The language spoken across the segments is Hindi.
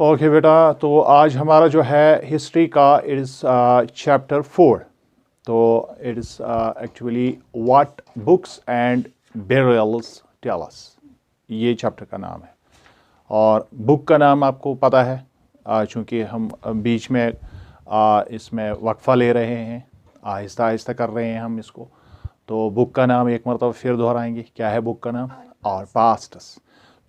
ओके बेटा, तो आज हमारा जो है हिस्ट्री का इट इज़ चैप्टर 4। तो it is actually what books and burials tell us, ये चैप्टर का नाम है। और बुक का नाम आपको पता है, चूँकि हम बीच में इसमें वक्फ़ा ले रहे हैं, आहिस्ता आहिस्ता कर रहे हैं हम इसको। तो बुक का नाम एक मरतबा फिर दोहराएंगे, क्या है बुक का नाम, और पास्टस।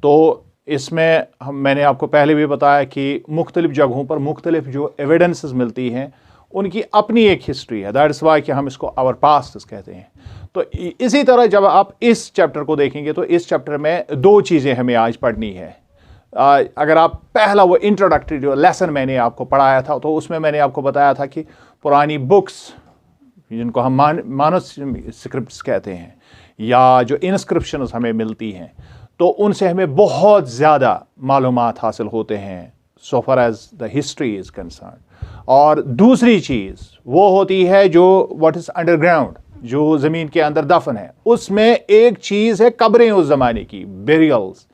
तो इसमें मैंने आपको पहले भी बताया कि मुख्तलिफ़ जगहों पर मुख्तलिफ़ जो एविडेंसेस मिलती हैं उनकी अपनी एक हिस्ट्री है। दैट इज़ वाई कि हम इसको आवर पास्ट कहते हैं। तो इसी तरह जब आप इस चैप्टर को देखेंगे तो इस चैप्टर में दो चीज़ें हमें आज पढ़नी है। अगर आप पहला वो इंट्रोडक्टरी जो लेसन मैंने आपको पढ़ाया था तो उसमें मैंने आपको बताया था कि पुरानी बुक्स जिनको हम मानुस्क्रिप्ट्स कहते हैं या जो इंस्क्रिप्शंस हमें मिलती हैं तो उनसे हमें बहुत ज़्यादा मालूमात हासिल होते हैं so far as the history is concern. और दूसरी चीज़ वो होती है जो व्हाट इज़ अंडरग्राउंड, जो ज़मीन के अंदर दफन है। उसमें एक चीज़ है कब्रें उस ज़माने की, बेरियल्स।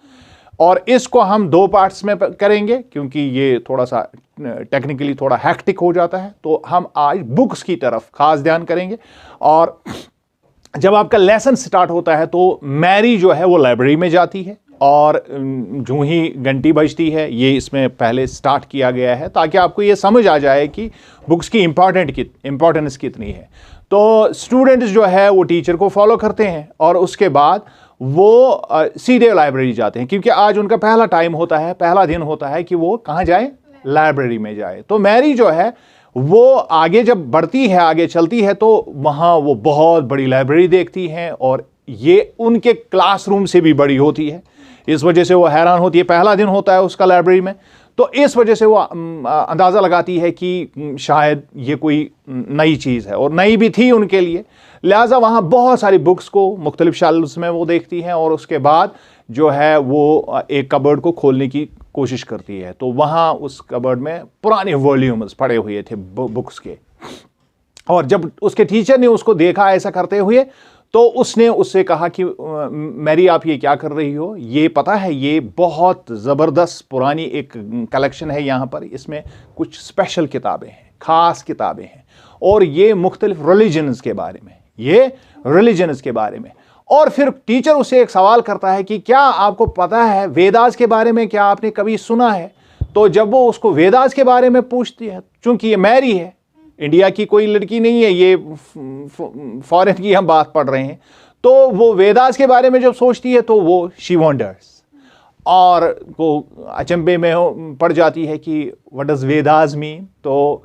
और इसको हम दो पार्ट्स में करेंगे क्योंकि ये थोड़ा सा टेक्निकली थोड़ा हैक्टिक हो जाता है। तो हम आज बुक्स की तरफ खास ध्यान करेंगे। और जब आपका लेसन स्टार्ट होता है तो मैरी जो है वो लाइब्रेरी में जाती है और जो ही घंटी बजती है, ये इसमें पहले स्टार्ट किया गया है ताकि आपको ये समझ आ जाए कि बुक्स की इम्पॉर्टेंस कितनी है। तो स्टूडेंट्स जो है वो टीचर को फॉलो करते हैं और उसके बाद वो सीधे लाइब्रेरी जाते हैं क्योंकि आज उनका पहला टाइम होता है, पहला दिन होता है कि वो कहाँ जाए, लाइब्रेरी में जाए। तो मैरी जो है वो आगे जब बढ़ती है, आगे चलती है तो वहाँ वो बहुत बड़ी लाइब्रेरी देखती हैं और ये उनके क्लासरूम से भी बड़ी होती है। इस वजह से वो हैरान होती है, पहला दिन होता है उसका लाइब्रेरी में, तो इस वजह से वो अंदाज़ा लगाती है कि शायद ये कोई नई चीज़ है और नई भी थी उनके लिए। लिहाजा वहाँ बहुत सारी बुक्स को मुख्तलिफ शेल्व्स में वो देखती हैं और उसके बाद जो है वो एक कबर्ड को खोलने की कोशिश करती है। तो वहाँ उस कबर्ड में पुराने वॉल्यूम्स पड़े हुए थे बुक्स के। और जब उसके टीचर ने उसको देखा ऐसा करते हुए तो उसने उससे कहा कि मैरी आप ये क्या कर रही हो, ये पता है ये बहुत ज़बरदस्त पुरानी एक कलेक्शन है यहाँ पर, इसमें कुछ स्पेशल किताबें हैं, ख़ास किताबें हैं और ये मुख्तलिफ रिलीजन्स के बारे में, ये रिलीजन्स के बारे में। और फिर टीचर उससे एक सवाल करता है कि क्या आपको पता है वेदास के बारे में, क्या आपने कभी सुना है? तो जब वो उसको वेदास के बारे में पूछती है, चूंकि ये मैरी है, इंडिया की कोई लड़की नहीं है, ये फॉरेन की हम बात पढ़ रहे हैं, तो वो वेदास के बारे में जब सोचती है तो वो शी वंडर्स और वो अचंभे में पड़ जाती है कि व्हाट डज वेदास मीन। तो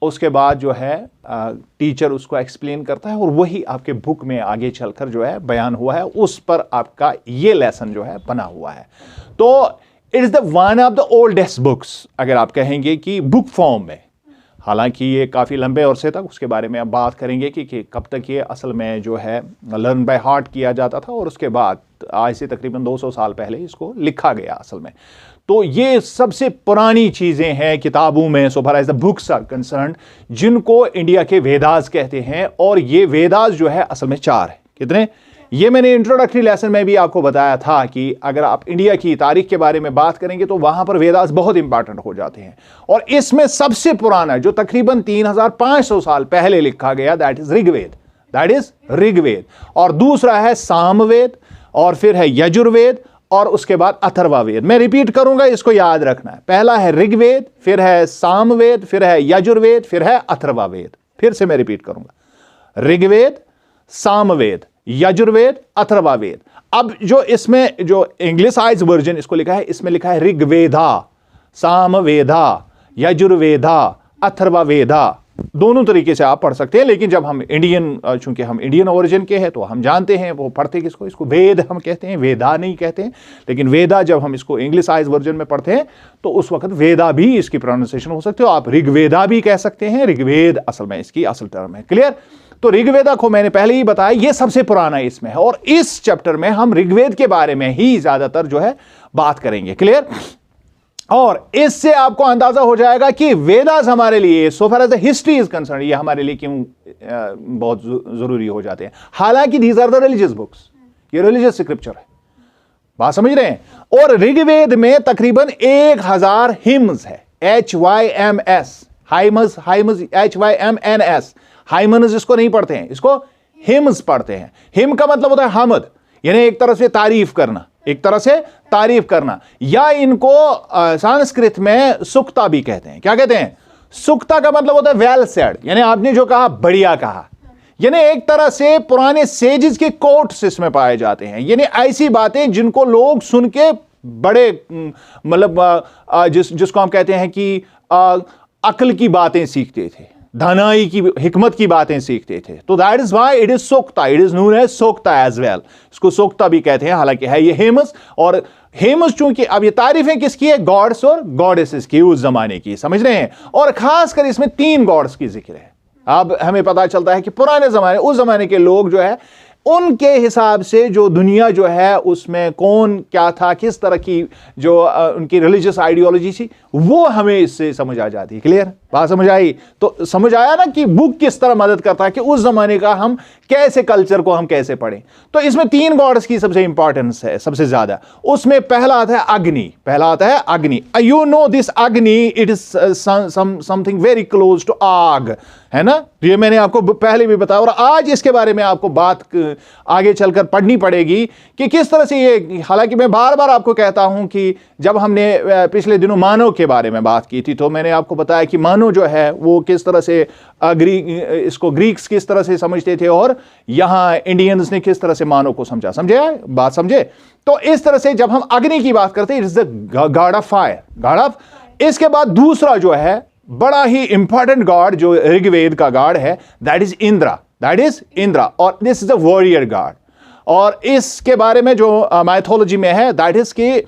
उसके बाद जो है टीचर उसको एक्सप्लेन करता है और वही आपके बुक में आगे चलकर जो है बयान हुआ है, उस पर आपका ये लेसन जो है बना हुआ है। तो it is the one of the oldest books, अगर आप कहेंगे कि बुक फॉर्म में। हालांकि ये काफ़ी लंबे अरसे तक उसके बारे में अब बात करेंगे कि कब तक ये असल में जो है लर्न बाय हार्ट किया जाता था और उसके बाद आज से तकरीबन 200 साल पहले इसको लिखा गया असल में। तो ये सबसे पुरानी चीज़ें हैं किताबों में so far as the books are concerned, जिनको इंडिया के वेदास कहते हैं। और ये वेदास जो है असल में 4 है। कितने? ये मैंने इंट्रोडक्टरी लेसन में भी आपको बताया था कि अगर आप इंडिया की तारीख के बारे में बात करेंगे तो वहां पर वेदास बहुत इंपॉर्टेंट हो जाते हैं। और इसमें सबसे पुराना जो तकरीबन 3500 साल पहले लिखा गया, that is Rigveda, that is Rigveda. और दूसरा है सामवेद और फिर है यजुर्वेद और उसके बाद अथर्ववेद। मैं रिपीट करूंगा, इसको याद रखना है। पहला है ऋग्वेद, फिर है सामवेद, फिर है यजुर्वेद, फिर है अथर्ववेद। फिर से मैं रिपीट करूंगा, ऋग्वेद, सामवेद, यजुर्वेद, अथर्ववेद। अब जो इसमें जो इंग्लिशाइज वर्जन इसको लिखा है, इसमें लिखा है ऋग्वेदा, सामवेदा, यजुर्वेदा, अथर्ववेदा। दोनों तरीके से आप पढ़ सकते हैं, लेकिन जब हम इंडियन, चूंकि हम इंडियन ओरिजिन के हैं तो हम जानते हैं वो पढ़ते किसको, इसको वेद हम कहते हैं, वेदा नहीं कहते हैं। लेकिन वेदा जब हम इसको इंग्लिशाइज वर्जन में पढ़ते हैं तो उस वक्त वेदा भी इसकी प्रोनाउंसिएशन हो सकती है। आप ऋग्वेदा भी कह सकते हैं, ऋग्वेद असल में इसकी असल टर्म है। क्लियर? तो ऋग्वेदा को मैंने पहले ही बताया, ये सबसे पुराना इसमें है और इस चैप्टर में हम ऋग्वेद के बारे में ही ज्यादातर जो है बात करेंगे। क्लियर? और इससे आपको अंदाजा हो जाएगा कि वेदास हमारे लिए so far as the history is concern, ये हमारे लिए क्यों बहुत जरूरी हो जाते हैं। हालांकि these are the religious books, ये रिलीजियस स्क्रिप्चर है। बात समझ रहे हैं? और ऋग्वेद में तकरीबन 1000 हिम्स है, HYMS, हाइमस, हाइमस, HYMNS, हाइमन्स इसको नहीं पढ़ते हैं, इसको हिम्स पढ़ते हैं। हिम का मतलब होता है हमद, यानी एक तरह से तारीफ करना, एक तरह से तारीफ करना, या इनको संस्कृत में सुक्ता भी कहते हैं। क्या कहते हैं? सुक्ता का मतलब होता है वेल सेड, यानी आपने जो कहा बढ़िया कहा, यानी एक तरह से पुराने सेजेस के कोट्स इसमें पाए जाते हैं, यानी ऐसी बातें जिनको लोग सुन के बड़े मतलब जिसको हम कहते हैं कि अक्ल की बातें सीखते थे, दानाई की, हिकमत की बातें सीखते थे। तो that is why it is Sukta, it is known as Sukta as well, इसको सोक्ता भी कहते हैं, हालांकि है ये हेमस। और हेमस चूंकि अब ये तारीफें किसकी है? गॉड्स और गॉडेसेस की, उस जमाने की, समझ रहे हैं? और खासकर इसमें 3 गॉड्स की जिक्र है। अब हमें पता चलता है कि पुराने जमाने, उस जमाने के लोग जो है, उनके हिसाब से जो दुनिया जो है उसमें कौन क्या था, किस तरह की जो उनकी रिलीजियस आइडियोलॉजी थी, वो हमें इससे समझ आ जाती है। क्लियर? बात समझ आई? तो समझ आया ना कि बुक किस तरह मदद करता है कि उस जमाने का हम कैसे कल्चर को हम कैसे पढ़ें। तो इसमें 3 गॉड्स की सबसे इंपॉर्टेंस है, सबसे ज्यादा। उसमें पहला आता है अग्नि, पहला आता है Agni. You know this Agni, it is something very close to आग, है ना? ये मैंने आपको पहले भी बताया, और आज इसके बारे में आपको बात आगे चलकर पढ़नी पड़ेगी कि किस तरह से ये, हालांकि मैं बार बार आपको कहता हूं कि जब हमने पिछले दिनों मानव के बारे में बात की थी, तो मैंने आपको बताया कि मानव जो है वो किस तरह से इसको ग्रीक्स किस तरह से समझते थे, और यहां इंडियंस ने किस तरह से मानव को समझा। समझे? बात समझे? तो इस तरह से जब हम अग्नि की बात करते हैं, it is the God of fire, God of. इसके बाद दूसरा जो है बड़ा ही इंपॉर्टेंट गॉड जो ऋग्वेद का गॉड है, that is Indra, that is Indra, और this is a warrior god. और इसके बारे में जो माइथोलॉजी में है, दैट इज कि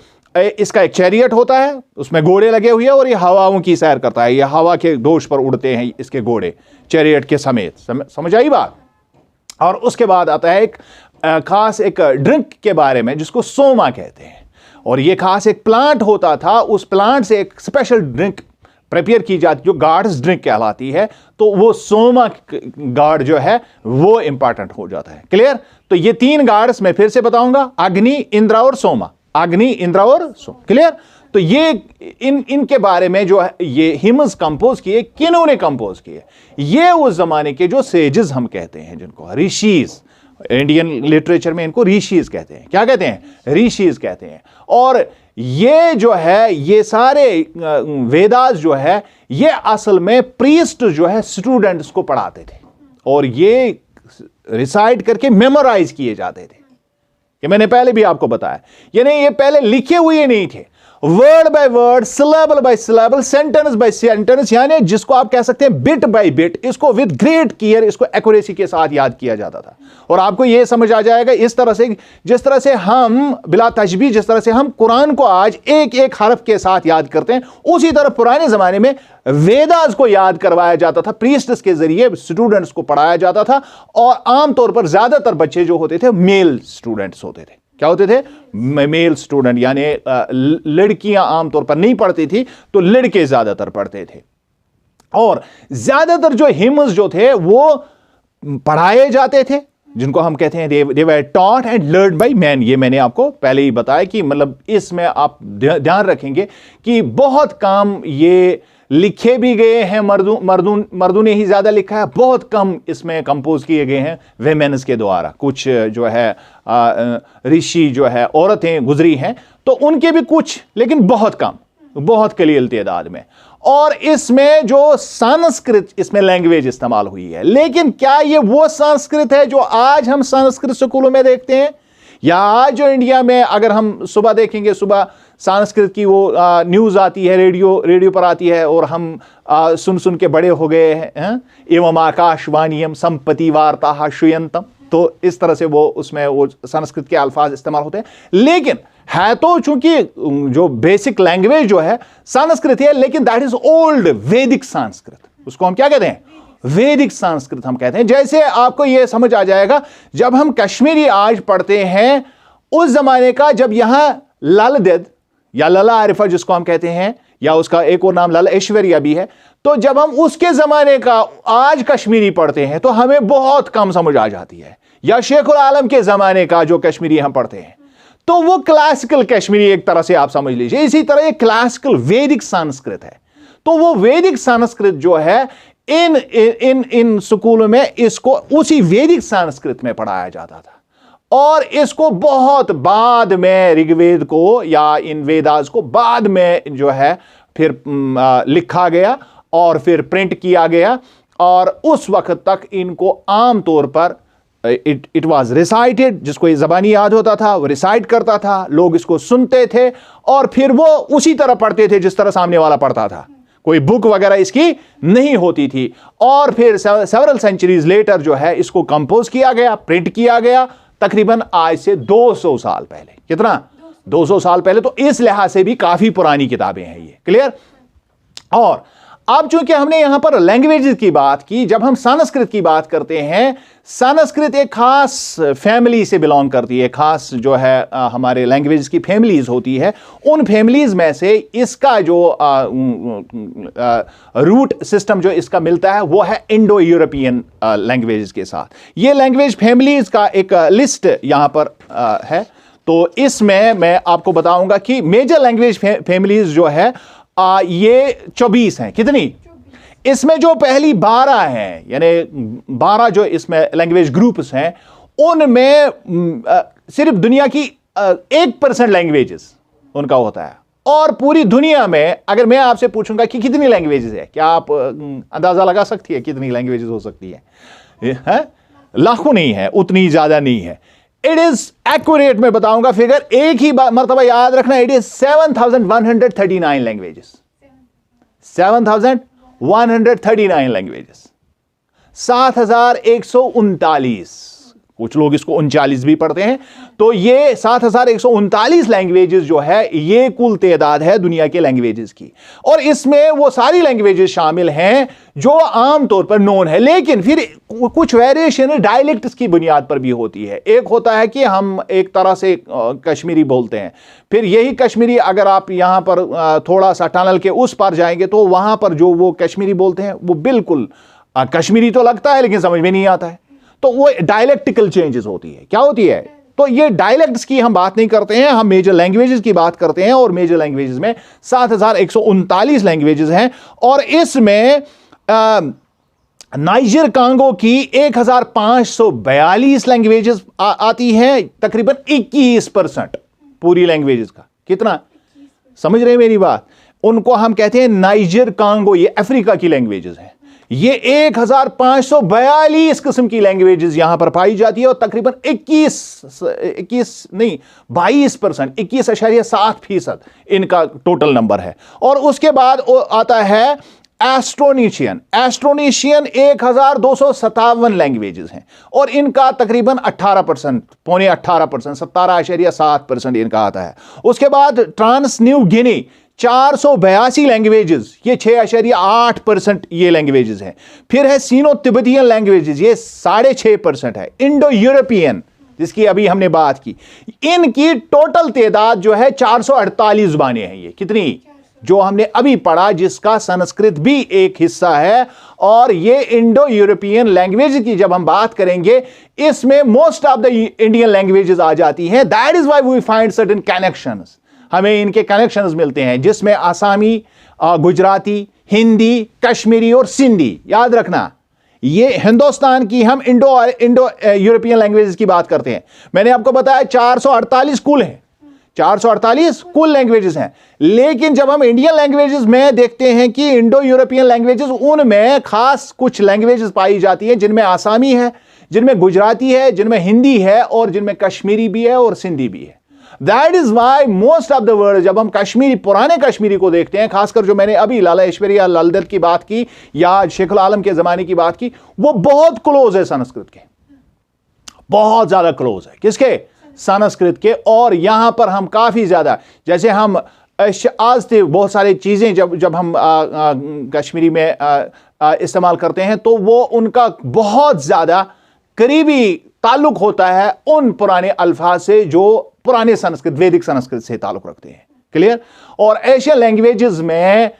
इसका एक चैरियट होता है, उसमें घोड़े लगे हुए हैं, और ये हवाओं की सैर करता है, ये हवा के दोष पर उड़ते हैं इसके घोड़े, चैरियट के समेत। समझ आई बात? और उसके बाद आता है एक खास एक ड्रिंक के बारे में जिसको सोमा कहते हैं, और ये खास एक प्लांट होता था, उस प्लांट से एक स्पेशल ड्रिंक प्रिपेयर की जाती जो गॉड्स ड्रिंक कहलाती है। तो वो सोमा गॉड जो है वो इंपॉर्टेंट हो जाता है। क्लियर? तो ये 3 गॉड्स मैं फिर से बताऊंगा, अग्नि, इंद्रा और सोमा, अग्नि, इंद्रा और सोमा। क्लियर? तो ये इनके बारे में जो है ये हिम्स कंपोज किए, किन्होंने कंपोज किए? ये उस जमाने के जो सेजेस हम कहते हैं, जिनको ऋषिज, इंडियन लिटरेचर में इनको ऋषिज कहते हैं। क्या कहते हैं? ऋषिज कहते हैं। और ये जो है, ये सारे वेदास जो है, ये असल में प्रीस्ट जो है स्टूडेंट्स को पढ़ाते थे, और ये रिसाइट करके मेमोराइज किए जाते थे। ये मैंने पहले भी आपको बताया, यानी ये पहले लिखे हुए नहीं थे, word by word, syllable by syllable, sentence by sentence, यानी जिसको आप कह सकते हैं बिट बाय बिट, इसको विद ग्रेट केयर, इसको एक्यूरेसी के साथ याद किया जाता था। और आपको यह समझ आ जाएगा इस तरह से, जिस तरह से हम बिला तशबीह, जिस तरह से हम कुरान को आज एक एक हरफ के साथ याद करते हैं, उसी तरह पुराने जमाने में वेदास को याद करवाया जाता था, प्रीस्ट्स के जरिए स्टूडेंट्स को पढ़ाया जाता था। और आमतौर पर ज्यादातर बच्चे जो होते थे मेल स्टूडेंट्स होते थे। क्या होते थे? मेल स्टूडेंट, यानी लड़कियां आमतौर पर नहीं पढ़ती थी, तो लड़के ज्यादातर पढ़ते थे। और ज्यादातर जो हिम्स जो थे वो पढ़ाए जाते थे, जिनको हम कहते हैं they were taught and learned by man. ये मैंने आपको पहले ही बताया कि मतलब इसमें आप ध्यान रखेंगे कि बहुत काम ये लिखे भी गए हैं, मर्दों ने ही ज्यादा लिखा है, बहुत कम इसमें कंपोज किए गए हैं वेमेन्स के द्वारा। कुछ जो है ऋषि जो है औरतें गुजरी हैं, तो उनके भी कुछ, लेकिन बहुत कम, बहुत कलील तादाद में। और इसमें जो संस्कृत, इसमें लैंग्वेज इस्तेमाल हुई है, लेकिन क्या ये वो संस्कृत है जो आज हम संस्कृत स्कूलों में देखते हैं? या आज जो इंडिया में अगर हम सुबह देखेंगे, सुबह संस्कृत की वो न्यूज़ आती है, रेडियो पर आती है, और हम सुन सुन के बड़े हो गए हैं, एवं आकाशवाणीयम संपत्ति वार्ता श्रूयंतम। तो इस तरह से वो उसमें वो संस्कृत के अल्फाज इस्तेमाल होते हैं, लेकिन है तो चूंकि जो बेसिक लैंग्वेज जो है संस्कृत है, लेकिन दैट इज ओल्ड वैदिक संस्कृत। उसको हम क्या कहते हैं? वैदिक संस्कृत हम कहते हैं। जैसे आपको यह समझ आ जाएगा जब हम कश्मीरी आज पढ़ते हैं, उस जमाने का जब यहां ललदेद या लला आरिफा जिसको हम कहते हैं, या उसका एक और नाम लला ऐश्वर्या भी है, तो जब हम उसके जमाने का आज कश्मीरी पढ़ते हैं तो हमें बहुत कम समझ आ जाती है। या शेखुल आलम के जमाने का जो कश्मीरी हम पढ़ते हैं, तो वो क्लासिकल कश्मीरी एक तरह से आप समझ लीजिए। इसी तरह ये क्लासिकल वैदिक संस्कृत है। तो वो वैदिक संस्कृत जो है इन इन इन स्कूलों में इसको उसी वैदिक संस्कृत में पढ़ाया जाता था, और इसको बहुत बाद में ऋग्वेद को या इन वेदास को बाद में जो है फिर लिखा गया और फिर प्रिंट किया गया, और उस वक्त तक इनको आमतौर पर इट वॉज रिसाइटेड, जिसको ये जबानी याद होता था वो रिसाइट करता था, लोग इसको सुनते थे और फिर वो उसी तरह पढ़ते थे जिस तरह सामने वाला पढ़ता था, कोई बुक वगैरह इसकी नहीं होती थी। और फिर सेवरल सेंचुरीज लेटर जो है इसको कंपोज किया गया, प्रिंट किया गया, तकरीबन आज से 200 साल पहले। कितना? 200 साल पहले। तो इस लिहाज से भी काफी पुरानी किताबें हैं ये। क्लियर? और अब चूंकि हमने यहां पर लैंग्वेजेस की बात की, जब हम संस्कृत की बात करते हैं, संस्कृत एक खास फैमिली से बिलोंग करती है, खास जो है हमारे लैंग्वेजेस की फैमिलीज होती है। उन फैमिलीज में से इसका जो रूट सिस्टम जो इसका मिलता है वो है इंडो यूरोपियन लैंग्वेजेस के साथ। ये लैंग्वेज फैमिलीज का एक लिस्ट यहां पर है। तो इसमें मैं आपको बताऊंगा कि मेजर लैंग्वेज फैमिलीज जो है ये 24 हैं। कितनी? इसमें जो पहली 12 हैं, यानी 12 जो इसमें लैंग्वेज ग्रुप्स हैं, उनमें सिर्फ दुनिया की 1% लैंग्वेजेस उनका होता है। और पूरी दुनिया में अगर मैं आपसे पूछूंगा कि कितनी लैंग्वेजेस है, क्या आप अंदाजा लगा सकती है कितनी लैंग्वेजेस हो सकती है? लाखों नहीं है, उतनी ज्यादा नहीं है। इट इज एक्यूरेट, मैं बताऊंगा फिगर, एक ही मर्तबा याद रखना, इट इज 7,139 लैंग्वेजेस। 7,139 लैंग्वेजेस, 7,139, कुछ लोग इसको 39 भी पढ़ते हैं। तो ये 7,139 लैंग्वेजेस जो है ये कुल तादाद है दुनिया के लैंग्वेजेस की। और इसमें वो सारी लैंग्वेजेस शामिल हैं जो आमतौर पर नोन है, लेकिन फिर कुछ वेरिएशन डायलेक्ट्स की बुनियाद पर भी होती है। एक होता है कि हम एक तरह से कश्मीरी बोलते हैं, फिर यही कश्मीरी अगर आप यहां पर थोड़ा सा टनल के उस पार जाएंगे तो वहां पर जो वो कश्मीरी बोलते हैं वो बिल्कुल कश्मीरी तो लगता है लेकिन समझ में नहीं आता है। तो वो डायलेक्टिकल चेंजेस होती है। क्या होती है? तो ये डायलेक्ट्स की हम बात नहीं करते हैं, हम मेजर लैंग्वेजेस की बात करते हैं। और मेजर लैंग्वेजेस में 7,139 लैंग्वेजेस हैं, और इसमें नाइजर कांगो की 1,542 लैंग्वेजेस आती हैं, तकरीबन 21% पूरी लैंग्वेजेस का। कितना? समझ रहे हैं मेरी बात? उनको हम कहते हैं नाइजर कांगो, ये अफ्रीका की लैंग्वेजेस हैं। ये 1,542 किस्म की लैंग्वेजेस यहां पर पाई जाती है, और तकरीबन 22% 21.7% इनका टोटल नंबर है। और उसके बाद आता है एस्ट्रोनेशियन। एस्ट्रोनेशियन 1,257 लैंग्वेजेस हैं, और इनका तकरीबन 18%, पौने 18%, 17.7% इनका आता है। उसके बाद ट्रांस न्यू गिनी 482 लैंग्वेजेस, ये 6.8% ये लैंग्वेजेस हैं। फिर है सीनो तिब्बतियन लैंग्वेजेस, ये 6.5% है। इंडो यूरोपियन, जिसकी अभी हमने बात की, इनकी टोटल तादाद जो है 448 जुबानें हैं। ये कितनी? जो हमने अभी पढ़ा, जिसका संस्कृत भी एक हिस्सा है। और ये इंडो यूरोपियन लैंग्वेज की जब हम बात करेंगे, इसमें most of the Indian languages आ जाती हैं। That is why we find certain connections, हमें इनके कनेक्शंस मिलते हैं, जिसमें आसामी, गुजराती, हिंदी, कश्मीरी और सिंधी। याद रखना, ये हिंदुस्तान की हम इंडो यूरोपियन लैंग्वेजेस की बात करते हैं। मैंने आपको बताया 448 कुल हैं, 448 कुल लैंग्वेजेस हैं। लेकिन जब हम इंडियन लैंग्वेजेस में देखते हैं कि इंडो यूरोपियन लैंग्वेजेस, उनमें खास कुछ लैंग्वेजेस पाई जाती हैं, जिनमें आसामी है, जिनमें गुजराती है, जिनमें हिंदी है, और जिनमें कश्मीरी भी है और सिंधी भी है। That is why most of the word, जब हम कश्मीरी, पुराने कश्मीरी को देखते हैं, खासकर जो मैंने अभी लाला ऐश्वर्य या लाल दत्त की बात की या शेखुल आलम के जमाने की बात की, वो बहुत क्लोज है संस्कृत के, बहुत ज्यादा क्लोज है। किसके? संस्कृत के। और यहां पर हम काफी ज्यादा, जैसे हम आज थे बहुत सारी चीजें जब हम कश्मीरी में इस्तेमाल करते हैं, तो वो उनका बहुत ज्यादा करीबी ताल्लुक होता है उन पुराने अल्फाज से जो पुराने संस्कृत, वैदिक संस्कृत से ताल्लुक रखते हैं। क्लियर? और एशियन लैंग्वेजेस में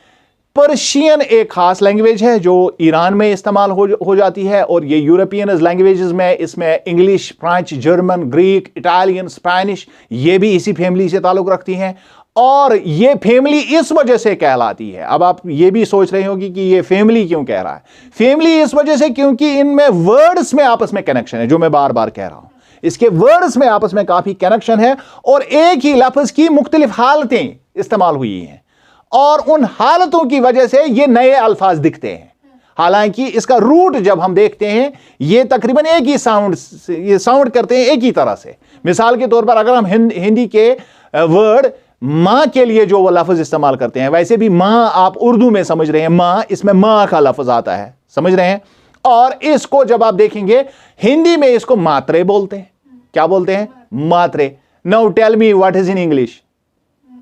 पर्शियन एक खास लैंग्वेज है जो ईरान में इस्तेमाल हो जाती है, और ये यूरोपियन लैंग्वेजेस में इसमें English, French, German, Greek, Italian, Spanish ये भी इसी फैमिली से ताल्लुक रखती हैं। और ये फैमिली इस वजह से कहलाती है, अब आप ये भी सोच रहे होंगे कि ये फैमिली क्यों कह रहा है। फैमिली इस वजह से क्योंकि इनमें वर्ड्स में आपस में कनेक्शन है, जो मैं बार बार कह रहा हूं, इसके वर्ड्स में आपस में काफी कनेक्शन है, और एक ही लफ्ज की मुख्तलिफ हालतें इस्तेमाल हुई हैं, और उन हालतों की वजह से ये नए अल्फाज दिखते हैं। हालांकि इसका रूट जब हम देखते हैं ये तकरीबन एक ही साउंड करते हैं एक ही तरह से। मिसाल के तौर पर अगर हम हिंदी के वर्ड मां के लिए जो वो लफ्ज इस्तेमाल करते हैं, वैसे भी मां आप उर्दू में समझ रहे हैं, मां, इसमें मां का लफ्ज आता है, समझ रहे हैं। और इसको जब आप देखेंगे हिंदी में इसको मात्रे बोलते हैं। क्या बोलते हैं? मात्रे। Now tell me what is in English?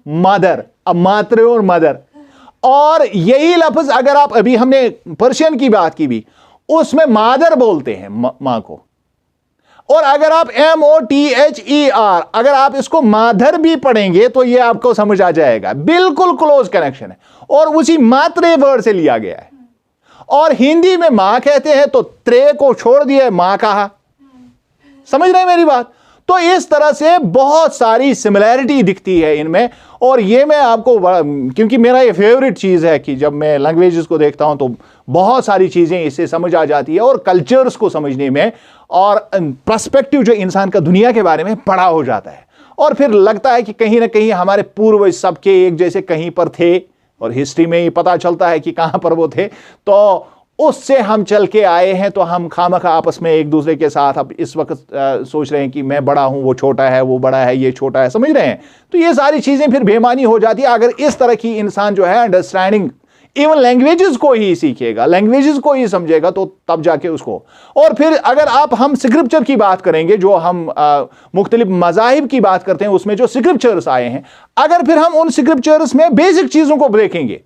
Mother. अब मात्रे और मदर, और यही लफ्ज अगर आप, अभी हमने पर्शियन की बात की भी, उसमें मादर बोलते हैं मां को। और अगर आप MOTHER, अगर आप इसको माधर भी पढ़ेंगे तो ये आपको समझ आ जाएगा, बिल्कुल क्लोज कनेक्शन है, और उसी मात्रे वर्ड से लिया गया है। और हिंदी में मां कहते हैं तो त्रे को छोड़ दिया, मां कहा। समझ रहे हैं मेरी बात? तो इस तरह से बहुत सारी सिमिलैरिटी दिखती है इनमें। और ये मैं आपको, क्योंकि मेरा ये फेवरेट चीज़ है कि जब मैं लैंग्वेजेस को देखता हूं तो बहुत सारी चीज़ें इससे समझ आ जाती है, और कल्चर्स को समझने में और पर्सपेक्टिव जो इंसान का दुनिया के बारे में बड़ा हो जाता है। और फिर लगता है कि कहीं ना कहीं हमारे पूर्वज सबके एक जैसे कहीं पर थे, और हिस्ट्री में ही पता चलता है कि कहाँ पर वो थे, तो उससे हम चल के आए हैं। तो हम खामखा आपस में एक दूसरे के साथ अब इस वक्त सोच रहे हैं कि मैं बड़ा हूं, वो छोटा है, वो बड़ा है, ये छोटा है, समझ रहे हैं? तो ये सारी चीजें फिर बेमानी हो जाती है अगर इस तरह की इंसान जो है अंडरस्टैंडिंग इवन लैंग्वेजेस को ही सीखेगा, लैंग्वेजेस को ही समझेगा, तो तब जाके उसको। और फिर अगर हम स्क्रिप्चर की बात करेंगे, जो हम मुख्तलिफ मज़ाहिब की बात करते हैं, उसमें जो स्क्रिप्चर्स आए हैं, अगर फिर हम उन स्क्रिप्चर्स में बेसिक चीज़ों को देखेंगे,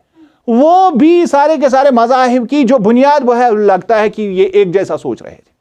वो भी सारे के सारे मज़ाहिब की जो बुनियाद वो है, लगता है कि ये एक जैसा सोच रहे थे,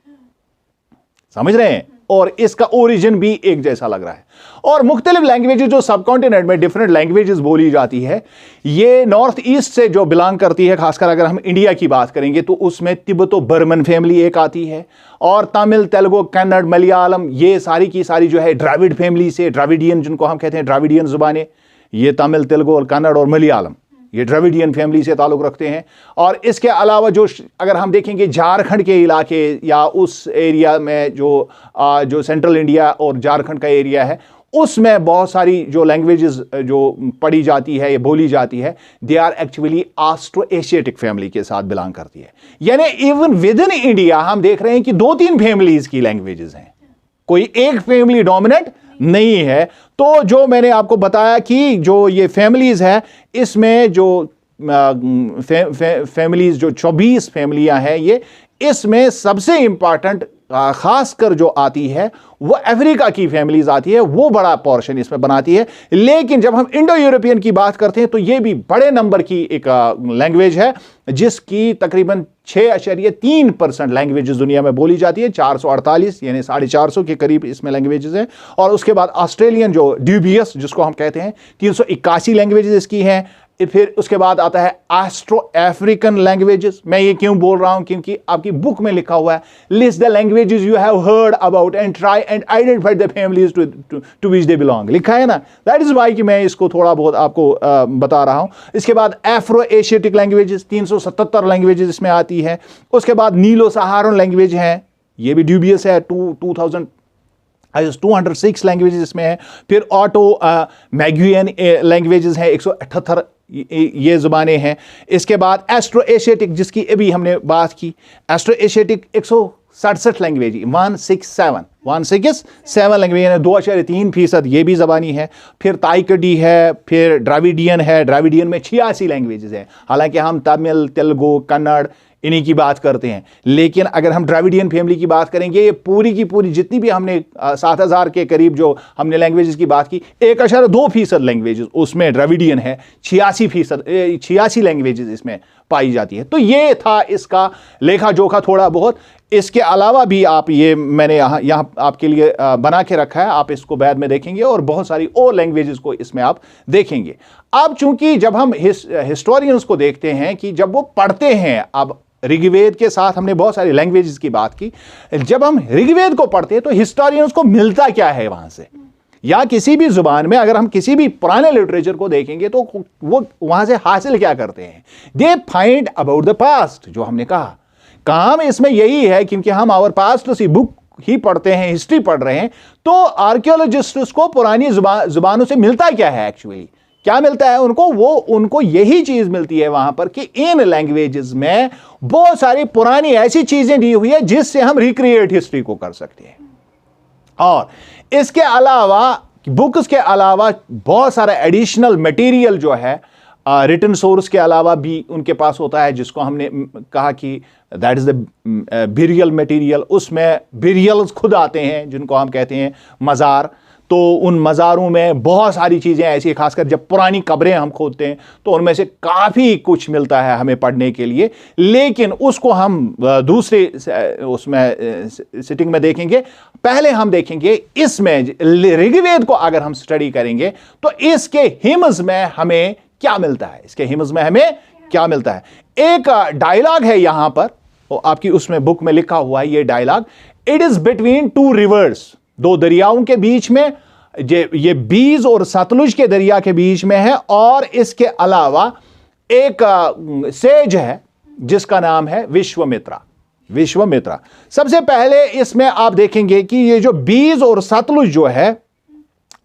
समझ रहे हैं? और इसका ओरिजिन भी एक जैसा लग रहा है। और मुख्तलिफ लैंग्वेजेस जो सब कॉन्टिनेंट में डिफरेंट लैंग्वेजेस बोली जाती है, ये नॉर्थ ईस्ट से जो बिलोंग करती है, खासकर अगर हम इंडिया की बात करेंगे तो उसमें तिब्बतो बर्मन फैमिली एक आती है, और तमिल, तेलुगु, कन्नड़, मलयालम, ये सारी की सारी जो है द्राविड फैमिली से, द्राविडियन जिनको हम कहते हैं, द्राविडियन जुबानें, ये तमिल, तेलुगु और कन्नड़ और मलयालम, ये द्रविडियन फैमिली से ताल्लुक़ रखते हैं। और इसके अलावा जो अगर हम देखेंगे झारखंड के इलाके या उस एरिया में जो सेंट्रल इंडिया और झारखंड का एरिया है, उसमें बहुत सारी जो लैंग्वेजेस जो पढ़ी जाती है या बोली जाती है, they are actually Austro Asiatic family के साथ बिलोंग करती है। यानी इवन विद इन इंडिया हम देख रहे हैं कि 2-3 फैमिलीज की लैंग्वेजेस हैं, कोई एक फैमिली डोमिनेंट नहीं है। तो जो मैंने आपको बताया कि जो ये फैमिलीज है, इसमें जो फैमिलीज जो 24 फैमिलियां हैं, ये इसमें सबसे इंपॉर्टेंट खासकर जो आती है वो अफ्रीका की फैमिलीज आती है, वो बड़ा पोर्शन इसमें बनाती है। लेकिन जब हम इंडो यूरोपियन की बात करते हैं तो ये भी बड़े नंबर की एक लैंग्वेज है, जिसकी तकरीबन 6.3% लैंग्वेजेस दुनिया में बोली जाती है। 448 यानी 450 के करीब इसमें लैंग्वेजेस हैं। और उसके बाद ऑस्ट्रेलियन जो ड्यूबियस जिसको हम कहते हैं, 381 लैंग्वेजेस इसकी हैं। फिर उसके बाद आता है ऑस्ट्रो अफ्रीकन लैंग्वेजेस। मैं ये क्यों बोल रहा हूं? क्योंकि आपकी बुक में लिखा हुआ है, list the languages you have heard about and try and identify the families to which they belong, लिखा है ना। दैट इज वाई कि मैं इसको थोड़ा बहुत आपको बता रहा हूं। इसके बाद एफ्रो एशियाटिक लैंग्वेजेस 377 लैंग्वेजेस इसमें आती है। उसके बाद नीलो सहारन लैंग्वेज है, ये भी ड्यूबियस है, 206 लैंग्वेजेस इसमें है। फिर ऑटो मैग्यूएन लैंग्वेजेस हैं, 178 ये जुबानें हैं। इसके बाद एस्ट्रो एशियाटिक जिसकी अभी हमने बात की, एस्ट्रो एशियाटिक 167 लैंग्वेज, 167 लैंग्वेज है, 2.3% ये भी ज़बानी है। फिर ताइकडी है, फिर द्राविडियन है, द्राविडियन में 86 लैंग्वेजेस हैं। हालांकि हम तमिल, तेलुगु, कन्नड़ इन्हीं की बात करते हैं, लेकिन अगर हम द्राविडियन फैमिली की बात करेंगे, ये पूरी की पूरी जितनी भी हमने 7,000 के करीब जो हमने लैंग्वेजेस की बात की, 1.2% लैंग्वेजेस उसमें द्राविडियन है, 86 लैंग्वेजेस इसमें पाई जाती है। तो ये था इसका लेखा जोखा थोड़ा बहुत। इसके अलावा भी आप ये मैंने यहाँ आपके लिए बना के रखा है, आप इसको बाद में देखेंगे और बहुत सारी और लैंग्वेजेस को इसमें आप देखेंगे। अब चूंकि जब हम हिस्टोरियंस को देखते हैं कि जब वो पढ़ते हैं, अब ऋग्वेद के साथ हमने बहुत सारी लैंग्वेजेस की बात की, जब हम ऋग्वेद को पढ़ते हैं तो हिस्टोरियंस को मिलता क्या है वहां से, या किसी भी जुबान में अगर हम किसी भी पुराने लिटरेचर को देखेंगे तो वो वहां से हासिल क्या करते हैं, they find about the past. जो हमने कहा काम इसमें यही है, क्योंकि हम आवर पास्ट सी बुक ही पढ़ते हैं, हिस्ट्री पढ़ रहे हैं, तो आर्कियोलॉजिस्ट को पुरानी जुबानों से मिलता क्या है, एक्चुअली क्या मिलता है उनको, वो उनको यही चीज मिलती है वहां पर कि इन लैंग्वेजेस में बहुत सारी पुरानी ऐसी चीजें दी हुई है जिससे हम रिक्रिएट हिस्ट्री को कर सकते हैं। और इसके अलावा बुक्स के अलावा बहुत सारा एडिशनल मटेरियल जो है रिटन सोर्स के अलावा भी उनके पास होता है, जिसको हमने कहा कि that is the burial material. उसमें बिरियल्स खुद आते हैं जिनको हम कहते हैं मज़ार, तो उन मज़ारों में बहुत सारी चीज़ें ऐसी, खासकर जब पुरानी कब्रें हम खोदते हैं तो उनमें से काफ़ी कुछ मिलता है हमें पढ़ने के लिए, लेकिन उसको हम दूसरे उसमें सिटिंग में देखेंगे। पहले हम देखेंगे इसमें ऋग्वेद को अगर हम स्टडी करेंगे तो इसके हिम्स में हमें क्या मिलता है, इसके हिम्स में हमें क्या मिलता है। एक डायलॉग है यहां पर, तो आपकी उसमें बुक में लिखा हुआ है ये dialogue, it is between two rivers, दो दरियाओं के बीच में, ये बीज और सतलुज के दरिया के बीच में है, और इसके अलावा एक सेज है जिसका नाम है विश्वामित्रा। विश्वामित्रा सबसे पहले इसमें आप देखेंगे कि ये जो बीज और सतलुज जो है,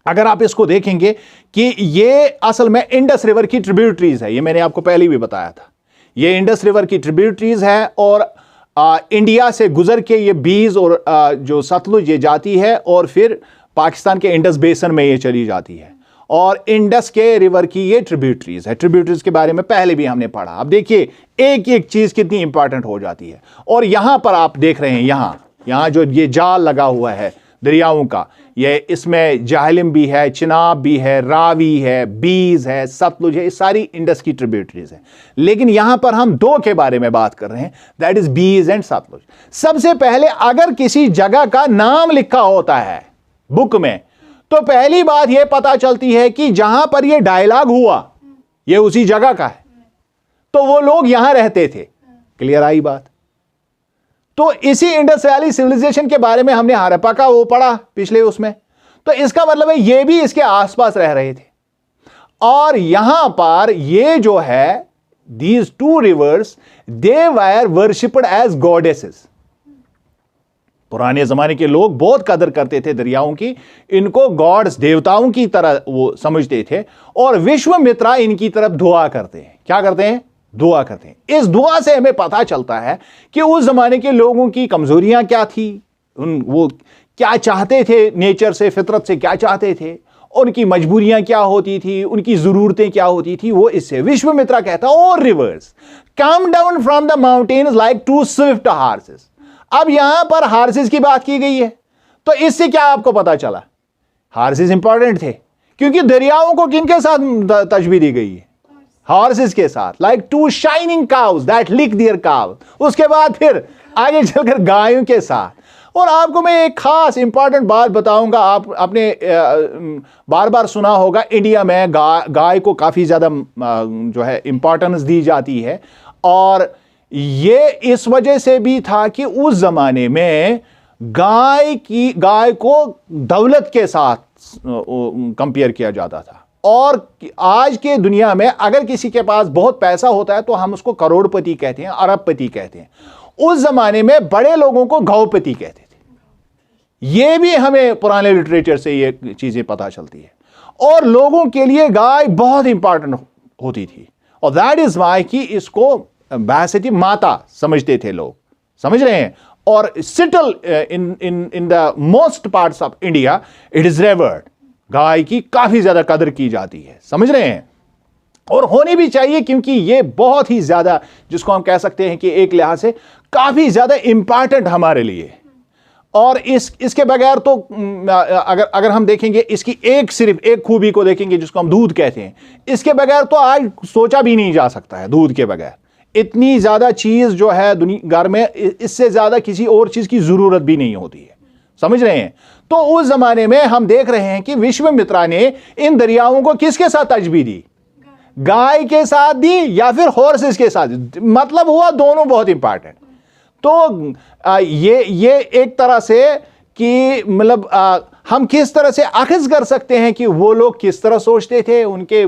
अगर आप इसको देखेंगे कि ये असल में इंडस रिवर की ट्रिब्यूटरीज है, ये मैंने आपको पहले भी बताया था, ये इंडस रिवर की ट्रिब्यूटरीज है, और इंडिया से गुजर के ये बीज और जो सतलुज ये जाती है और फिर पाकिस्तान के इंडस बेसन में ये चली जाती है, और इंडस के रिवर की ये ट्रिब्यूटरीज है। ट्रिब्यूटरीज के बारे में पहले भी हमने पढ़ा। अब देखिए एक एक चीज कितनी इंपॉर्टेंट हो जाती है। और यहां पर आप देख रहे हैं, यहां जो ये जाल लगा हुआ है दरियाओं का, ये इसमें जाहलिम भी है, चिनाब भी है, रावी है, बीज है, सतलुज है, ये सारी इंडस की ट्रिब्यूटरीज है। लेकिन यहां पर हम दो के बारे में बात कर रहे हैं, दैट इज बीज एंड सतलुज। सबसे पहले अगर किसी जगह का नाम लिखा होता है बुक में, तो पहली बात यह पता चलती है कि जहां पर यह डायलॉग हुआ यह उसी जगह का है, तो वो लोग यहां रहते थे। क्लियर आई बात? तो इसी इंडस वैली सिविलाइजेशन के बारे में हमने हड़प्पा का वो पढ़ा पिछले उसमें, तो इसका मतलब है ये भी इसके आसपास रह रहे थे। और यहां पर ये जो है these two rivers, they were worshipped as goddesses. पुराने जमाने के लोग बहुत कदर करते थे दरियाओं की, इनको गॉड्स, देवताओं की तरह वो समझते थे, और विश्वामित्रा इनकी तरफ दुआ करते हैं। क्या करते हैं? दुआ करते हैं। इस दुआ से हमें पता चलता है कि उस जमाने के लोगों की कमजोरियां क्या थी, वो क्या चाहते थे नेचर से, फितरत से क्या चाहते थे, उनकी मजबूरियां क्या होती थी, उनकी जरूरतें क्या होती थी, वो इससे विश्वामित्रा कहता और rivers come down from the mountains like two swift horses. अब यहां पर हार्सेस की बात की गई है, तो इससे क्या आपको पता चला? हार्सेस इंपॉर्टेंट थे, क्योंकि दरियाओं को किनके साथ तशबीह दी गई है? हॉर्सेस के साथ, like two shining cows that lick their calf. उसके बाद फिर आगे चलकर गायों के साथ। और आपको मैं एक खास इंपॉर्टेंट बात बताऊंगा, आपने बार बार सुना होगा इंडिया में गाय को काफी ज्यादा जो है इंपॉर्टेंस दी जाती है, और ये इस वजह से भी था कि उस जमाने में गाय को दौलत के साथ कंपेयर किया जाता था। और आज के दुनिया में अगर किसी के पास बहुत पैसा होता है तो हम उसको करोड़पति कहते हैं, अरबपति कहते हैं। उस जमाने में बड़े लोगों को गौपति कहते थे। यह भी हमें पुराने लिटरेचर से ये चीजें पता चलती है। और लोगों के लिए गाय बहुत इंपॉर्टेंट होती थी, और दैट इज वाई कि इसको बैसिटी माता समझते थे लोग, समझ रहे हैं। और cattle in the most parts of India it is revered. गाय की काफी ज्यादा कदर की जाती है, समझ रहे हैं, और होनी भी चाहिए, क्योंकि ये बहुत ही ज्यादा, जिसको हम कह सकते हैं कि एक लिहाज से काफी ज्यादा इंपॉर्टेंट हमारे लिए। और इसके बगैर तो अगर हम देखेंगे इसकी सिर्फ एक खूबी को देखेंगे जिसको हम दूध कहते हैं, इसके बगैर तो आज सोचा भी नहीं जा सकता है दूध के बगैर। इतनी ज्यादा चीज जो है दुनिया घर में, इससे ज्यादा किसी और चीज की जरूरत भी नहीं होती है। समझ रहे हैं? तो उस जमाने में हम देख रहे हैं कि विश्वामित्रा ने इन दरियाओं को किसके साथ तजबीह दी? गाय के साथ दी या फिर हॉर्सेस के साथ? मतलब हुआ दोनों बहुत इंपॉर्टेंट। तो ये एक तरह से कि मतलब हम किस तरह से अखज़ कर सकते हैं कि वो लोग किस तरह सोचते थे, उनके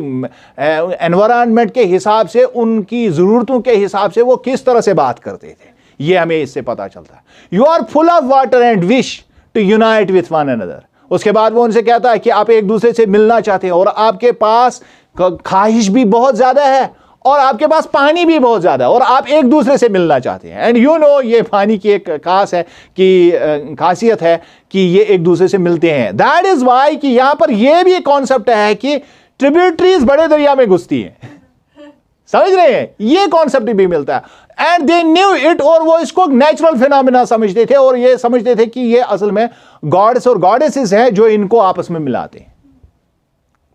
एनवायरनमेंट के हिसाब से, उनकी ज़रूरतों के हिसाब से वो किस तरह से बात करते थे, ये हमें इससे पता चलता है। You are full of water and wish to unite with one another. उसके बाद वो उनसे कहता है कि आप एक दूसरे से मिलना चाहते हैं और आपके पास ख्वाहिश भी बहुत ज़्यादा है और आपके पास पानी भी बहुत ज़्यादा है और आप एक दूसरे से मिलना चाहते हैं। एंड यू नो, ये पानी की एक खास है कि खासियत है कि ये एक दूसरे से मिलते हैं। दैट इज़ वाई कि यहां पर ये भी एक कॉन्सेप्ट है कि ट्रिब्यूटरीज बड़े दरिया में घुसती हैं। समझ रहे हैं? ये कॉन्सेप्ट भी मिलता है। एंड दे न्यू इट, और वो इसको नेचुरल फिनोमिना समझते थे और ये समझते थे कि ये असल में गॉड्स और गॉडेसेस हैं जो इनको आपस में मिलाते हैं।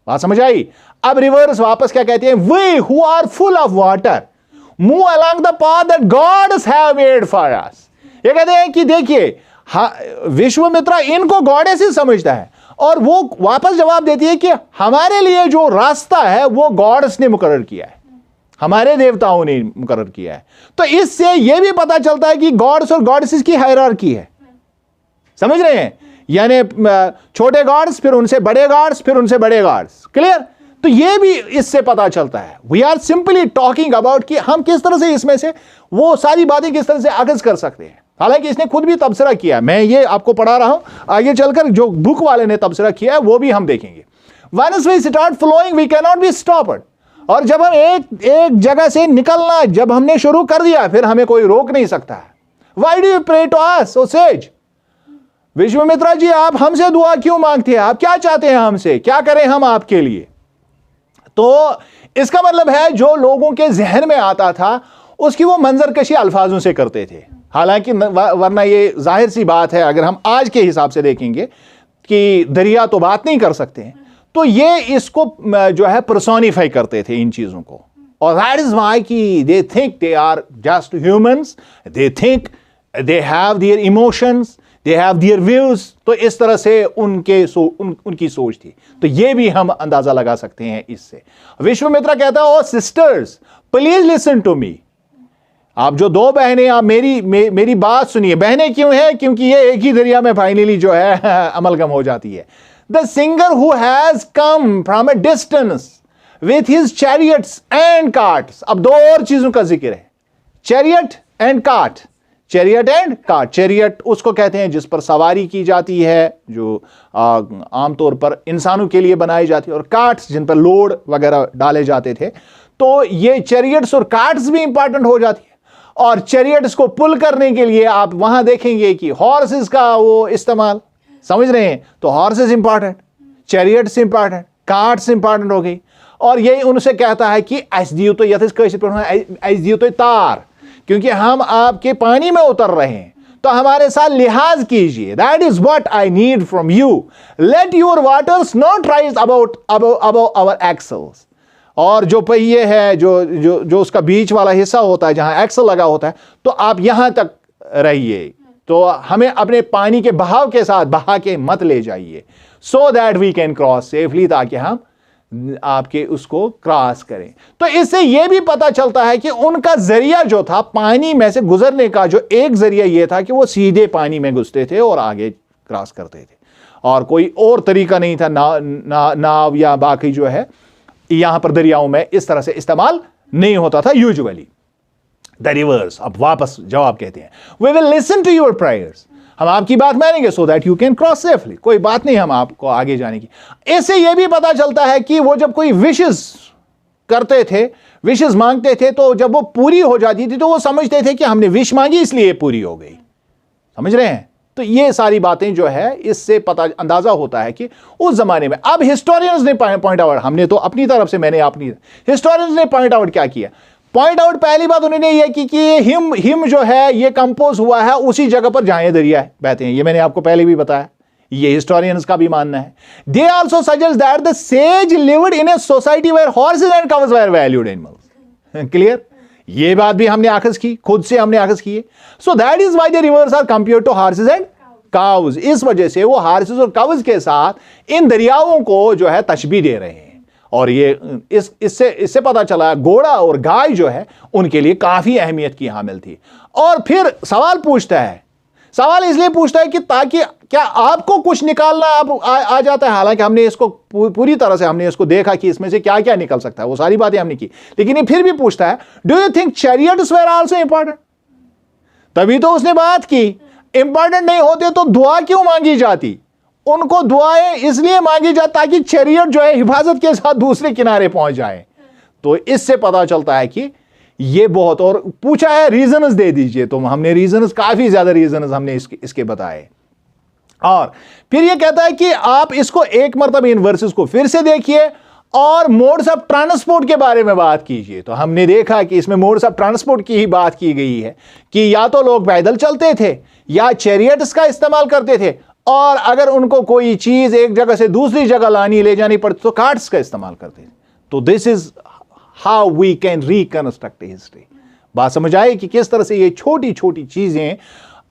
बात समझ आई? अब रिवर्स वापस क्या कहते हैं? We who are full of water move along the path that gods have made for us. ये कहते हैं कि देखिए, विश्वामित्रा इनको गॉडेसेस समझता है और वो वापस जवाब देती है कि हमारे लिए जो रास्ता है वो गॉड्स ने मुकर्रर किया है, हमारे देवताओं ने मुकर्रर किया है। तो इससे यह भी पता चलता है कि गॉड्स और गॉडेसेस की हायरार्की है। समझ रहे हैं? यानी छोटे गॉड्स, फिर उनसे बड़े गॉड्स, फिर उनसे बड़े गॉड्स। क्लियर? तो यह भी इससे पता चलता है। We are simply talking about कि हम किस तरह से इसमें से वो सारी बातें किस तरह से अखज़ कर सकते हैं। हालांकि इसने खुद भी तबसरा किया, मैं ये आपको पढ़ा रहा हूं, आगे चलकर जो बुक वाले ने तबसरा किया है वो भी हम देखेंगे। Once we start flowing we can not be stopped. और जब हम एक जगह से निकलना जब हमने शुरू कर दिया, फिर हमें कोई रोक नहीं सकता है। Why do you pray to us, O sage? Vishwamitra ji, आप हमसे दुआ क्यों मांगते हैं? आप क्या चाहते हैं हमसे? क्या करें हम आपके लिए? तो इसका मतलब है जो लोगों के जहन में आता था उसकी वो मंजरकशी अल्फाजों से करते थे। हालांकि वरना ये जाहिर सी बात है, अगर हम आज के हिसाब से देखेंगे कि दरिया तो बात नहीं कर सकते हैं, तो ये इसको जो है पर्सोनिफाई करते थे इन चीजों को। और दैट इज व्हाई कि they think they are just humans, they think they have their emotions, they have their views. तो इस तरह से उनकी सोच थी। तो ये भी हम अंदाजा लगा सकते हैं इससे। विश्वामित्रा कहता है, O sisters please listen to me. आप जो दो बहनें, आप मेरी बात सुनिए। बहनें क्यों हैं? क्योंकि ये एक ही दरिया में फाइनली जो है अमलगम हो जाती है। The singer who has come from A distance with his chariots and carts. अब दो और चीजों का जिक्र है, chariot and cart. Chariot and cart, chariot उसको कहते हैं जिस पर सवारी की जाती है, जो आमतौर पर इंसानों के लिए बनाई जाती है, और कार्ट्स जिन पर लोड वगैरह डाले जाते थे। तो ये चैरियट्स और कार्ट्स भी इंपॉर्टेंट हो जाती है। और चैरियट्स को पुल करने के लिए आप वहां देखेंगे कि हॉर्सेस का वो इस्तेमाल, समझ रहे हैं? तो horses important, chariots important, carts important हो गई। और यही उनसे कहता है कि तो तार, क्योंकि हम आपके पानी में उतर रहे हैं तो हमारे साथ लिहाज कीजिए। That is what I need from you. Let your waters not rise above our axles. और जो पहिए है, जो उसका बीच वाला हिस्सा होता है जहां एक्सल लगा होता है, तो आप यहां तक रहिए। तो हमें अपने पानी के बहाव के साथ बहा के मत ले जाइए, so that we can cross safely, ताकि हम आपके उसको क्रॉस करें। तो इससे यह भी पता चलता है कि उनका जरिया जो था पानी में से गुजरने का, जो एक जरिया यह था कि वो सीधे पानी में घुसते थे और आगे क्रॉस करते थे, और कोई और तरीका नहीं था। नाव या बाकी जो है यहां पर दरियाओं में इस तरह से इस्तेमाल नहीं होता था यूजुअली। द रिवर्स, अब वापस जवाब कहते हैं, we will listen to your prayers. हम आपकी बात मानेंगे so that you can cross safely. कोई बात नहीं हम आपको आगे जाने की। इससे यह भी पता चलता है कि वो जब कोई विशेस करते थे, विशेस मांगते थे, तो जब वो पूरी हो जाती थी तो वो समझते थे कि हमने विश मांगी इसलिए पूरी हो गई। समझ रहे हैं? तो ये सारी बातें जो है इससे पता अंदाजा होता है कि उस जमाने में। अब हिस्टोरियंस ने पॉइंट आउट, हमने तो अपनी तरफ से, मैंने अपनी, हिस्टोरियंस ने पॉइंट आउट क्या किया? पॉइंट आउट पहली बात उन्होंने ये की कि हिम जो है ये कंपोज हुआ है उसी जगह पर जहां ये दरिया बहते हैं। ये मैंने आपको पहले भी बताया, ये हिस्टोरियंस का भी मानना है। They also suggest that the sage lived in a society where horses and cows were valued animals. Clear? ये बात भी हमने अखज की, खुद से हमने अखज की है। So that is why the rivers are compared to horses and cows. इस वजह से वो हॉर्सेस और काउज के साथ इन दरियाओं को जो है तशबीह दे रहे हैं। और ये इससे पता चला घोड़ा और गाय जो है उनके लिए काफी अहमियत की हामिल थी। और फिर सवाल पूछता है, सवाल इसलिए पूछता है कि ताकि क्या आपको कुछ निकालना अब आ जाता है। हालांकि हमने इसको पूरी तरह से हमने इसको देखा कि इसमें से क्या क्या निकल सकता है, वो सारी बातें हमने की, लेकिन ये फिर भी पूछता है, do you think chariots where also important? तभी तो उसने बात की, इंपॉर्टेंट नहीं होते तो दुआ क्यों मांगी जाती? उनको दुआएं इसलिए मांगी जाती ताकि चैरियट जो है हिफाजत के साथ दूसरे किनारे पहुंच जाए। तो इससे पता चलता है कि ये बहुत, और पूछा है रीजंस दे दीजिए, तो हमने रीजंस, काफी ज्यादा रीजंस हमने इसके बताए। और फिर ये कहता है कि आप इसको एक मरतबा इन वर्सेस को फिर से देखिए और मोड्स ऑफ ट्रांसपोर्ट के बारे में बात कीजिए। तो हमने देखा कि इसमें मोड्स ऑफ ट्रांसपोर्ट की ही बात की गई है कि या तो लोग पैदल चलते थे या चैरियट्स का इस्तेमाल करते थे, और अगर उनको कोई चीज एक जगह से दूसरी जगह लानी ले जानी पड़ती तो कार्ट्स का इस्तेमाल करते थे। तो this is how we can reconstruct history. बात समझ आए कि किस तरह से ये छोटी छोटी चीजें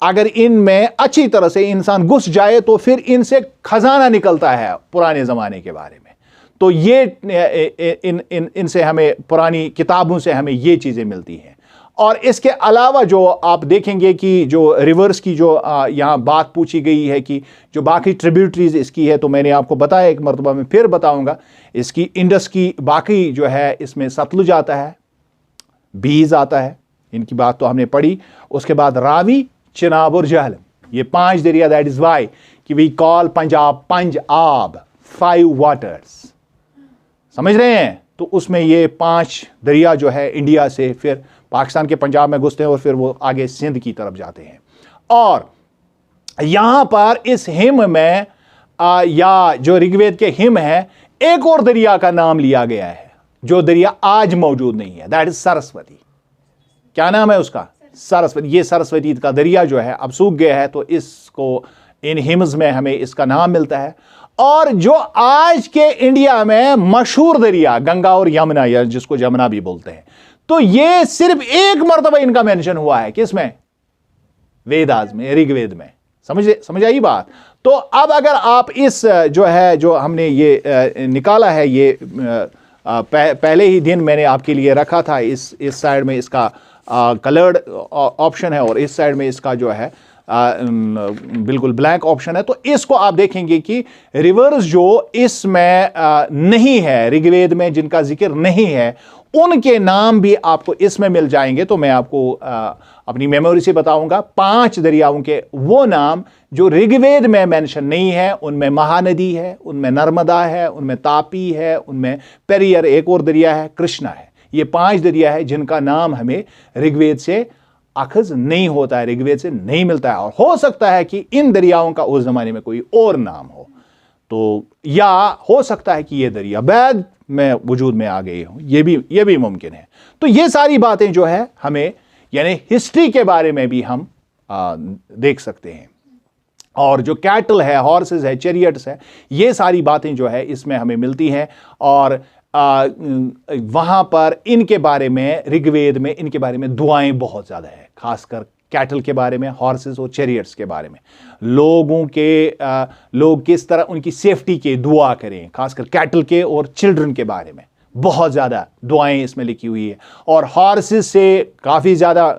अगर इनमें अच्छी तरह से इंसान घुस जाए तो फिर इनसे खजाना निकलता है पुराने जमाने के बारे में। तो ये इनसे हमें, पुरानी किताबों से हमें ये चीजें मिलती हैं। और इसके अलावा जो आप देखेंगे कि जो रिवर्स की जो यहाँ बात पूछी गई है कि जो बाकी ट्रिब्यूटरीज इसकी है, तो मैंने आपको बताया, एक मरतबा में फिर बताऊंगा, इसकी इंडस की बाकी जो है इसमें सतलुज आता है, बीज आता है, इनकी बात तो हमने पढ़ी। उसके बाद रावी, चिनाब और जहलम, ये 5 दरिया। दैट इज वाई कि वी कॉल पंजाब पंज आब, 5 वाटर्स। समझ रहे हैं? तो उसमें ये 5 दरिया जो है इंडिया से फिर पाकिस्तान के पंजाब में घुसते हैं और फिर वो आगे सिंध की तरफ जाते हैं। और यहां पर इस हिम में या जो ऋग्वेद के हिम है, एक और दरिया का नाम लिया गया है जो दरिया आज मौजूद नहीं है। That is Saraswati. क्या नाम है उसका? सरस्वती। ये सरस्वती का दरिया जो है अब सूख गया है, तो इसको इन हिम्स में हमें इसका नाम मिलता है। और जो आज के इंडिया में मशहूर दरिया गंगा और यमुना, या जिसको जमुना भी बोलते हैं, तो ये सिर्फ एक मर्तबा इनका मेंशन हुआ है। किसमें? वेदास में, ऋग्वेद में। समझ आई बात? तो अब अगर आप इस जो है, जो हमने ये निकाला है, ये पहले ही दिन मैंने आपके लिए रखा था, इस साइड में इसका कलर्ड ऑप्शन है और इस साइड में इसका जो है बिल्कुल ब्लैक ऑप्शन है। तो इसको आप देखेंगे कि रिवर्स जो इसमें नहीं है, ऋग्वेद में जिनका जिक्र नहीं है, उनके नाम भी आपको इसमें मिल जाएंगे। तो मैं आपको अपनी मेमोरी से बताऊंगा 5 दरियाओं के वो नाम जो ऋग्वेद में मेंशन नहीं है। उनमें महानदी है, उनमें नर्मदा है, उनमें तापी है, उनमें पेरियर एक और दरिया है, कृष्णा है। ये 5 दरिया है जिनका नाम हमें ऋग्वेद से अखज नहीं होता है, ऋग्वेद से नहीं मिलता है। और हो सकता है कि इन दरियाओं का उस जमाने में कोई और नाम हो, तो या हो सकता है कि ये दरिया बाद में वजूद में आ गए हों, ये भी मुमकिन है। तो ये सारी बातें जो है हमें, यानी हिस्ट्री के बारे में भी हम देख सकते हैं। और जो कैटल है, हॉर्सेस है, चैरियट्स है, ये सारी बातें जो है इसमें हमें मिलती हैं। और वहां पर इनके बारे में, ऋग्वेद में इनके बारे में दुआएं बहुत ज्यादा है, खासकर कैटल के बारे में, हॉर्सेस और चैरियट्स के बारे में। लोग किस तरह उनकी सेफ्टी के दुआ करें, खासकर कैटल के और चिल्ड्रन के बारे में बहुत ज़्यादा दुआएं इसमें लिखी हुई है। और हॉर्सेस से काफ़ी ज़्यादा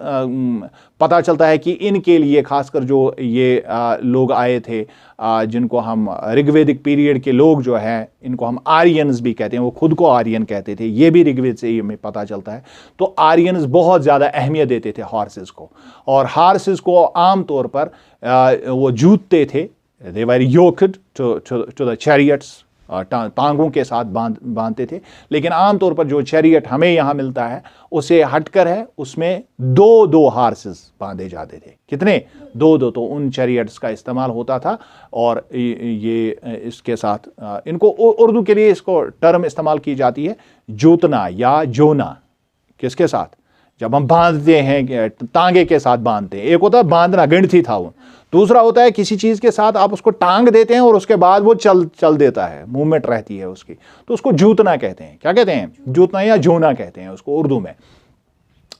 पता चलता है कि इनके लिए खासकर जो ये लोग आए थे, जिनको हम ऋग्वेदिक पीरियड के लोग जो हैं, इनको हम आर्यंस भी कहते हैं, वो खुद को आर्यन कहते थे, ये भी ऋग्वेद से ही हमें पता चलता है। तो आर्यंस बहुत ज़्यादा अहमियत देते थे हॉर्सेस को, और हॉर्सेस को आम तौर पर वो जूतते थे, दे वर योक्ड टू द चैरियट्स, टांगों के साथ बांधते थे। लेकिन आमतौर पर जो चैरियट हमें यहाँ मिलता है उसे हटकर है, उसमें 2-2 हॉर्सेस बांधे जाते थे। कितने? 2-2। तो उन चैरियट्स का इस्तेमाल होता था। और ये इसके साथ इनको उर्दू के लिए इसको टर्म इस्तेमाल की जाती है, जोतना या जोना। किसके साथ? जब हम बांधते हैं, टांगे के साथ बांधते हैं। एक होता है बांधना, गिणती था वो। दूसरा होता है किसी चीज के साथ आप उसको टांग देते हैं और उसके बाद वो चल देता है, मूवमेंट रहती है उसकी, तो उसको जूतना कहते हैं। क्या कहते हैं? जूतना या जोना कहते हैं उसको उर्दू में।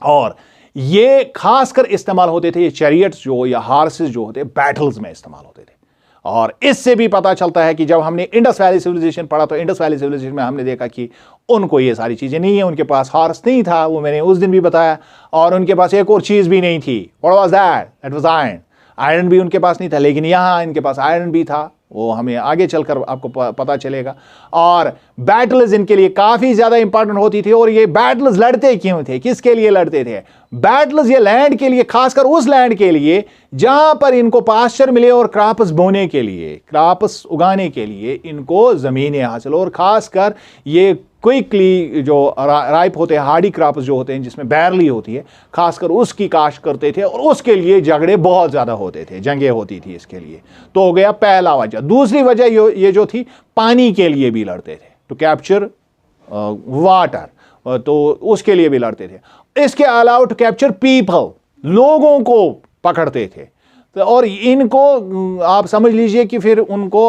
और ये खासकर इस्तेमाल होते थे, ये चैरियट्स जो या हार्सेस जो होते बैटल्स में इस्तेमाल होते थे। और इससे भी पता चलता है कि जब हमने इंडस वैली सिविलाइजेशन पढ़ा तो इंडस वैली सिविलाइजेशन में हमने देखा कि उनको ये सारी चीजें नहीं है, उनके पास हॉर्स नहीं था, वो मैंने उस दिन भी बताया, और उनके पास एक और चीज भी नहीं थी। What was that? That was iron. Iron भी उनके पास नहीं था, लेकिन यहां इनके पास आयरन भी था, वो हमें आगे चलकर आपको पता चलेगा। और बैटल्स इनके लिए काफी ज्यादा इंपॉर्टेंट होती थी। और ये बैटल्स लड़ते क्यों थे, किसके लिए लड़ते थे? बैटल्स ये लैंड के लिए, खासकर उस लैंड के लिए जहां पर इनको पास्चर मिले और क्रॉप्स बोने के लिए, क्रॉप्स उगाने के लिए इनको जमीनें हासिल, और खासकर ये क्विकली जो राइप होते हैं, हार्डी क्रॉप्स जो होते हैं जिसमें बैरली होती है, खासकर उसकी काश्त करते थे। और उसके लिए झगड़े बहुत ज्यादा होते थे, जंगें होती थी इसके लिए। तो हो गया पहला वजह। दूसरी वजह ये जो थी, पानी के लिए भी लड़ते थे, टू कैप्चर वाटर, तो उसके लिए भी लड़ते थे। इसके अलावा टू कैप्चर पीपल, लोगों को पकड़ते थे। तो और इनको आप समझ लीजिए कि फिर उनको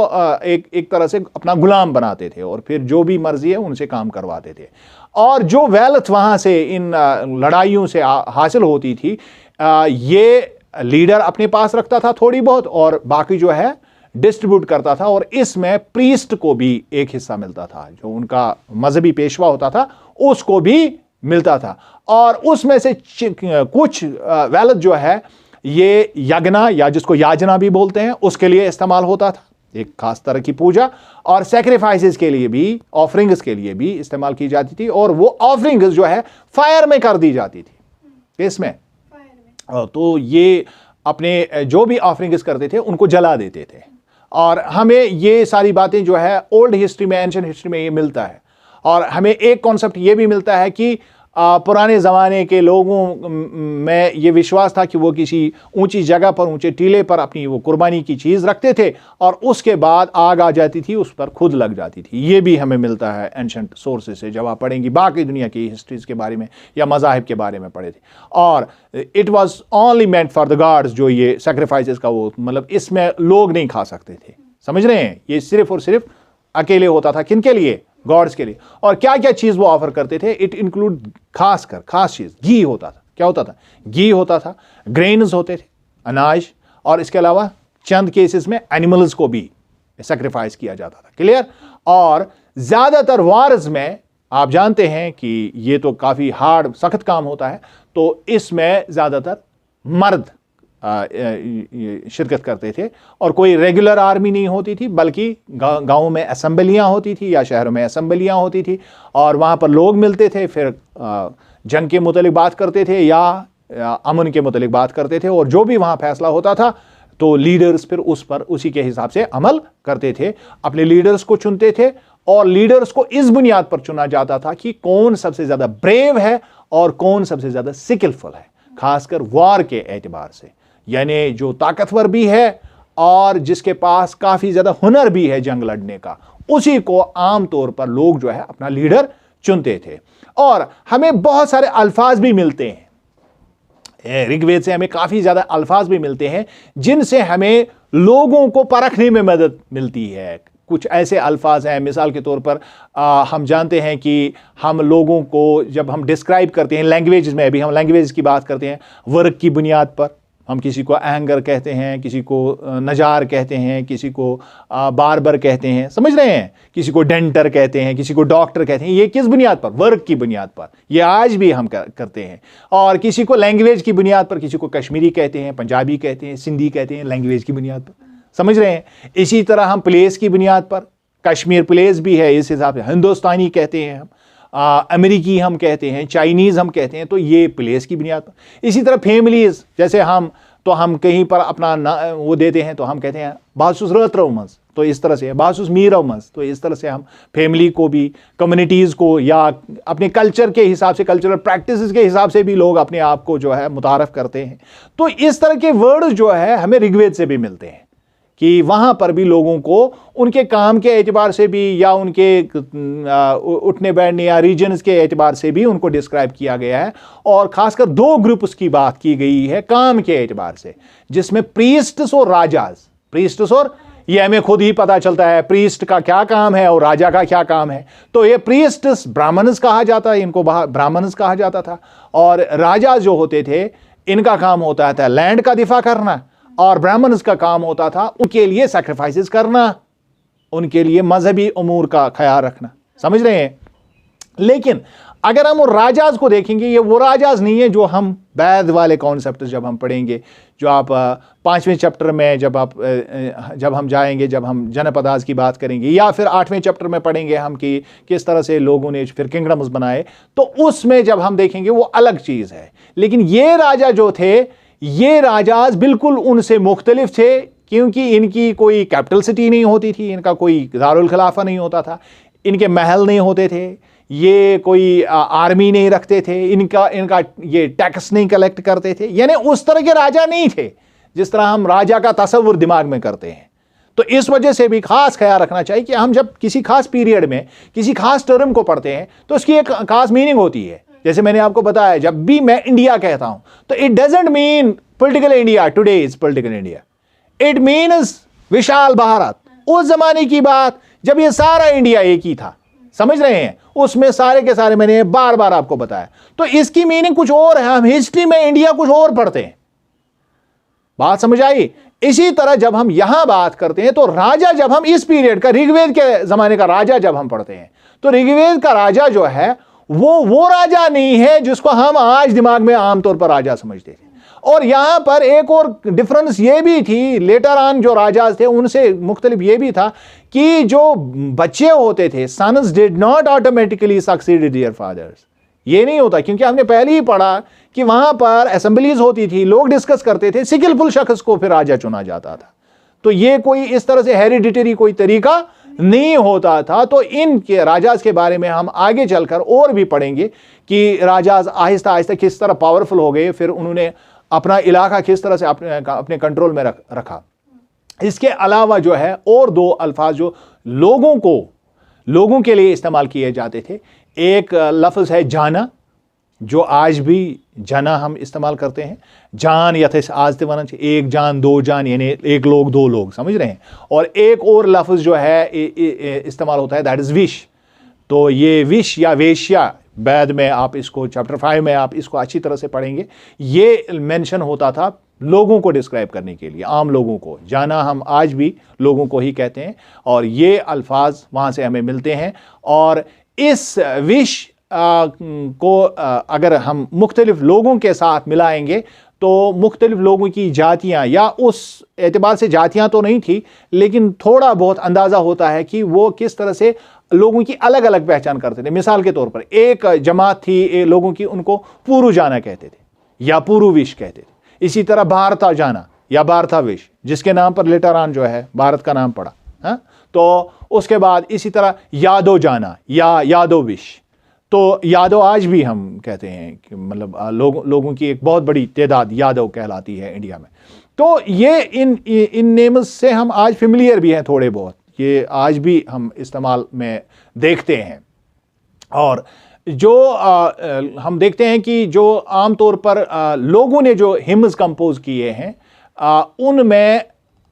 एक तरह से अपना गुलाम बनाते थे, और फिर जो भी मर्जी है उनसे काम करवाते थे। और जो वेल्थ वहां से इन लड़ाइयों से हासिल होती थी, ये लीडर अपने पास रखता था थोड़ी बहुत, और बाकी जो है डिस्ट्रीब्यूट करता था। और इसमें प्रीस्ट को भी एक हिस्सा मिलता था, जो उनका मजहबी पेशवा होता था उसको भी मिलता था। और उसमें से कुछ वेल्थ जो है ये यज्ञना, या जिसको याजना भी बोलते हैं, उसके लिए इस्तेमाल होता था, एक खास तरह की पूजा। और सेक्रीफाइसेस के लिए भी, ऑफरिंग्स के लिए भी इस्तेमाल की जाती थी। और वो ऑफरिंग्स जो है फायर में कर दी जाती थी। इसमें तो ये अपने जो भी ऑफरिंग्स करते थे उनको जला देते थे। और हमें ये सारी बातें जो है ओल्ड हिस्ट्री में, एंशिएंट हिस्ट्री में ये मिलता है। और हमें एक कॉन्सेप्ट ये भी मिलता है कि पुराने ज़माने के लोगों में ये विश्वास था कि वो किसी ऊंची जगह पर, ऊंचे टीले पर अपनी वो कुर्बानी की चीज़ रखते थे, और उसके बाद आग आ जाती थी, उस पर खुद लग जाती थी। ये भी हमें मिलता है एंशिएंट सोर्सेज से, जब आप पढ़ेंगी बाकी दुनिया की हिस्ट्रीज के बारे में या मज़ाहिब के बारे में पढ़े थे। और it was only meant for the gods, जो ये सेक्रीफाइसेस का वो मतलब इसमें लोग नहीं खा सकते थे। समझ रहे हैं? ये सिर्फ और सिर्फ अकेले होता था, किन के लिए? गॉड्स के लिए। और क्या क्या चीज वो ऑफर करते थे? इट इंक्लूड खास चीज घी होता था। क्या होता था? घी होता था, ग्रेन्स होते थे, अनाज, और इसके अलावा चंद केसेस में एनिमल्स को भी सेक्रीफाइस किया जाता था। क्लियर? और ज्यादातर वार्स में आप जानते हैं कि ये तो काफी हार्ड सख्त काम होता है, तो इसमें ज्यादातर मर्द शिरकत करते थे। और कोई रेगुलर आर्मी नहीं होती थी, बल्कि गांवों में असेंबलियां होती थी या शहरों में असेंबलियां होती थी, और वहां पर लोग मिलते थे, फिर जंग के मुतालिक बात करते थे या अमन के मुतालिक बात करते थे। और जो भी वहां फैसला होता था तो लीडर्स फिर उस पर उसी के हिसाब से अमल करते थे, अपने लीडर्स को चुनते थे। और लीडर्स को इस बुनियाद पर चुना जाता था कि कौन सबसे ज्यादा ब्रेव है और कौन सबसे ज्यादा स्किलफुल है, खासकर वार के एतबार से। यानी जो ताकतवर भी है और जिसके पास काफी ज्यादा हुनर भी है जंग लड़ने का, उसी को आमतौर पर लोग जो है अपना लीडर चुनते थे। और हमें बहुत सारे अल्फाज भी मिलते हैं, ऋग्वेद से हमें काफी ज्यादा अल्फाज भी मिलते हैं जिनसे हमें लोगों को परखने में मदद मिलती है। कुछ ऐसे अल्फाज हैं, मिसाल के तौर पर हम जानते हैं कि हम लोगों को जब हम डिस्क्राइब करते हैं लैंग्वेज में, अभी हम लैंग्वेज की बात करते हैं, वर्ग की बुनियाद पर हम किसी को एंगर कहते हैं, किसी को नजार कहते हैं, किसी को बार्बर कहते हैं, समझ रहे हैं, किसी को डेंटर कहते हैं, किसी को डॉक्टर कहते हैं। ये किस बुनियाद पर? वर्ग की बुनियाद पर। ये आज भी हम करते हैं। और किसी को लैंग्वेज की बुनियाद पर, किसी को कश्मीरी कहते हैं, पंजाबी कहते हैं, सिंधी कहते हैं, लैंग्वेज की बुनियाद पर, समझ रहे हैं। इसी तरह हम प्लेस की बुनियाद पर, कश्मीर प्लेस भी है, इस हिसाब से हिंदुस्तानी कहते हैं हम, अमेरिकी हम कहते हैं, चाइनीज हम कहते हैं, तो ये प्लेस की बुनियाद पर। इसी तरह फैमिलीज, जैसे हम कहीं पर अपना वो देते हैं तो हम कहते हैं बासूस रत्रमस, तो इस तरह से बासूस मीरमस, तो इस तरह से हम फैमिली को भी, कम्युनिटीज को, या अपने कल्चर के हिसाब से, कल्चरल प्रैक्टिसेस के हिसाब से भी लोग अपने आप को जो है मुतारफ करते हैं। तो इस तरह के वर्ड जो है हमें ऋग्वेद से भी मिलते हैं कि वहां पर भी लोगों को उनके काम के एतबार से भी, या उनके उठने बैठने या रीजन्स के एतबार से भी उनको डिस्क्राइब किया गया है। और खासकर दो ग्रुप्स की बात की गई है काम के एतबार से, जिसमें प्रीस्ट्स और राजास, प्रीस्ट्स और ये हमें खुद ही पता चलता है प्रीस्ट का क्या काम है और राजा का क्या काम है। तो ये प्रीस्ट्स ब्राह्मण्स कहा जाता है, इनको ब्राह्मण्स कहा जाता था, और राजा जो होते थे इनका काम होता था लैंड का दिफा करना, और ब्राह्मण्स का काम होता था उनके लिए सैक्रिफाइसेस करना, उनके लिए मजहबी उमूर का ख्याल रखना। समझ रहे हैं? लेकिन अगर हम राजाज को देखेंगे, ये वो राजाज नहीं है जो हम वैद वाले कॉन्सेप्ट जब हम पढ़ेंगे, जो आप 5वें चैप्टर में जब हम जाएंगे, जब हम जनपदाज की बात करेंगे, या फिर 8वें चैप्टर में पढ़ेंगे हम कि किस तरह से लोगों ने फिर किंगडम्स बनाए, तो उसमें जब हम देखेंगे वो अलग चीज़ है। लेकिन ये राजा जो थे, ये राजाज बिल्कुल उनसे मुख्तलिफ थे, क्योंकि इनकी कोई कैपिटल सिटी नहीं होती थी, इनका कोई दारुल खिलाफा नहीं होता था, इनके महल नहीं होते थे, ये कोई आर्मी नहीं रखते थे, इनका ये टैक्स नहीं कलेक्ट करते थे। यानी उस तरह के राजा नहीं थे जिस तरह हम राजा का तस्वुर दिमाग में करते हैं। तो इस वजह से भी खास ख्याल रखना चाहिए कि हम जब किसी खास पीरियड में किसी खास टर्म को पढ़ते हैं तो उसकी एक खास मीनिंग होती है। जैसे मैंने आपको बताया, जब भी मैं इंडिया कहता हूं तो it doesn't mean political India, today is political India, it means विशाल भारत। उस जमाने की बात जब ये सारा इंडिया एक ही था, समझ रहे हैं, उसमें सारे के सारे मैंने बार बार आपको बताया। तो इसकी मीनिंग कुछ और है, हम हिस्ट्री में इंडिया कुछ और पढ़ते हैं। बात समझ आई? इसी तरह जब हम यहां बात करते हैं तो राजा, जब हम इस पीरियड का ऋग्वेद के जमाने का राजा जब हम पढ़ते हैं तो ऋग्वेद का राजा जो है वो राजा नहीं है जिसको हम आज दिमाग में आमतौर पर राजा समझते थे। और यहां पर एक और डिफरेंस ये भी थी, लेटर ऑन जो राजा थे उनसे मुख्तलिफ ये भी था कि जो बच्चे होते थे, sons did not automatically succeed their fathers. ये नहीं होता, क्योंकि हमने पहले ही पढ़ा कि वहां पर असेंबलीज होती थी, लोग डिस्कस करते थे, स्किलफुल शख्स को फिर राजा चुना जाता था। तो ये कोई इस तरह से हेरिडिटरी कोई तरीका नहीं होता था। तो इनके राजाज के बारे में हम आगे चलकर और भी पढ़ेंगे कि राजाज आहिस्ता आहिस्ता किस तरह पावरफुल हो गए, फिर उन्होंने अपना इलाका किस तरह से अपने कंट्रोल में रखा। इसके अलावा जो है और दो अल्फाज जो लोगों के लिए इस्तेमाल किए जाते थे, एक लफ्ज़ है जाना, जो आज भी जाना हम इस्तेमाल करते हैं, जान या थे आज ते वना, एक जान दो जान, यानी एक लोग दो लोग, समझ रहे हैं। और एक और लफ्ज़ जो है इस्तेमाल होता है, दैट इज़ विश। तो ये विश या वेश्या, बाद में आप इसको चैप्टर 5 में आप इसको अच्छी तरह से पढ़ेंगे, ये मेंशन होता था लोगों को डिस्क्राइब करने के लिए, आम लोगों को। जाना हम आज भी लोगों को ही कहते हैं, और ये अल्फाज वहाँ से हमें मिलते हैं। और इस विश को अगर हम मुख्तलिफ लोगों के साथ मिलाएंगे तो मुख्तलिफ लोगों की जातियाँ, या उस एतबार से जातियाँ तो नहीं थी, लेकिन थोड़ा बहुत अंदाज़ा होता है कि वो किस तरह से लोगों की अलग अलग पहचान करते थे। मिसाल के तौर पर एक जमात थी लोगों की, उनको पूरू जाना कहते थे या पूरू विश कहते थे। इसी तरह भारता जाना या भारता विश, जिसके नाम पर लेटर ऑन जो है भारत का नाम पड़ा। हाँ, तो उसके बाद इसी तरह यादव जाना या यादव विश। तो यादव आज भी हम कहते हैं कि मतलब लोगों की एक बहुत बड़ी तादाद यादव कहलाती है इंडिया में। तो ये इन नेम्स से हम आज फेमिलियर भी हैं थोड़े बहुत, ये आज भी हम इस्तेमाल में देखते हैं। और जो हम देखते हैं कि जो आमतौर पर लोगों ने जो हिम्स कंपोज किए हैं उनमें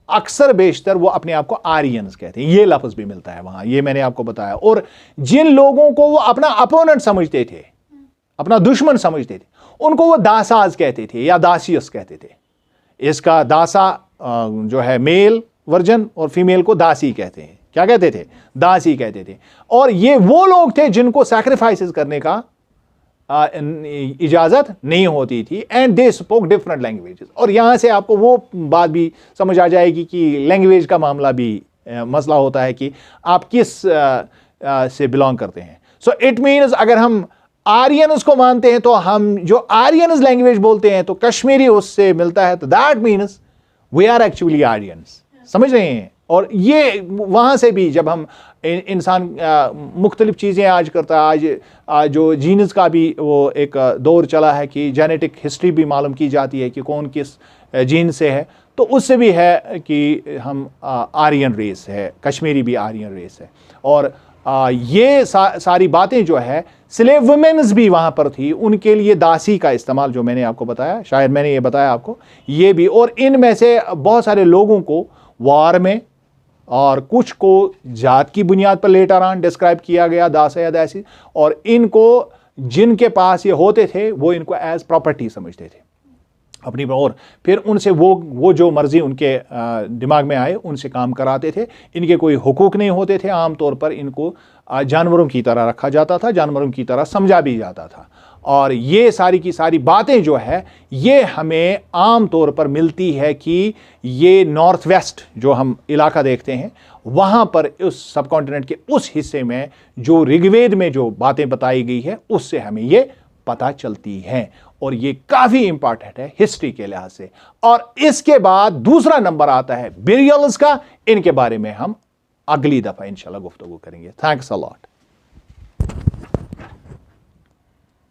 अक्सर बेशतर वो अपने आप को आर्यंस कहते हैं, ये लफ्ज़ भी मिलता है वहाँ, ये मैंने आपको बताया। और जिन लोगों को वो अपना अपोनेंट समझते थे, अपना दुश्मन समझते थे, उनको वो दासाज कहते थे या दासियस कहते थे। इसका दासा जो है मेल वर्जन, और फीमेल को दासी कहते हैं। क्या कहते थे? दासी कहते थे। और ये वो लोग थे जिनको सैक्रिफाइसेस करने का इजाज़त नहीं होती थी, and they spoke different languages. और यहाँ से आपको वो बात भी समझ आ जाएगी कि लैंग्वेज का मामला भी मसला होता है कि आप किस से बिलोंग करते हैं। सो इट मीन्स अगर हम आर्यंस को मानते हैं तो हम जो आर्यंस लैंग्वेज बोलते हैं तो कश्मीरी उससे मिलता है, तो that means we are actually Aryans. समझ रहे हैं? और ये वहाँ से भी जब हम इंसान मुख्तलिफ चीज़ें आज करता है, आज जो जीन्स का भी वो एक दौर चला है कि जेनेटिक हिस्ट्री भी मालूम की जाती है कि कौन किस जीन से है, तो उससे भी है कि हम आर्यन रेस है, कश्मीरी भी आर्यन रेस है। और ये सारी बातें जो है, स्लेव वुमेन्स भी वहाँ पर थी, उनके लिए दासी का इस्तेमाल जो मैंने आपको बताया, शायद मैंने ये बताया आपको, ये भी। और इनमें से बहुत सारे लोगों को वार में और कुछ को जात की बुनियाद पर लेटर ऑन डिस्क्राइब किया गया, दास या दासी, और इनको जिनके पास ये होते थे वो इनको एज प्रॉपर्टी समझते थे अपनी, और फिर उनसे वो जो मर्जी उनके दिमाग में आए उनसे काम कराते थे। इनके कोई हुकूक नहीं होते थे, आमतौर पर इनको जानवरों की तरह रखा जाता था, जानवरों की तरह समझा भी जाता था। और ये सारी की सारी बातें जो है ये हमें आम तौर पर मिलती है कि ये नॉर्थ वेस्ट जो हम इलाका देखते हैं वहाँ पर उस सब कॉन्टिनेंट के उस हिस्से में जो ऋग्वेद में जो बातें बताई गई है उससे हमें ये पता चलती हैं, और ये काफ़ी इंपॉर्टेंट है हिस्ट्री के लिहाज से। और इसके बाद दूसरा नंबर आता है बेरियल्स का। इनके बारे में हम अगली दफ़ा इंशाल्लाह गुफ्तगू करेंगे। Thanks a lot.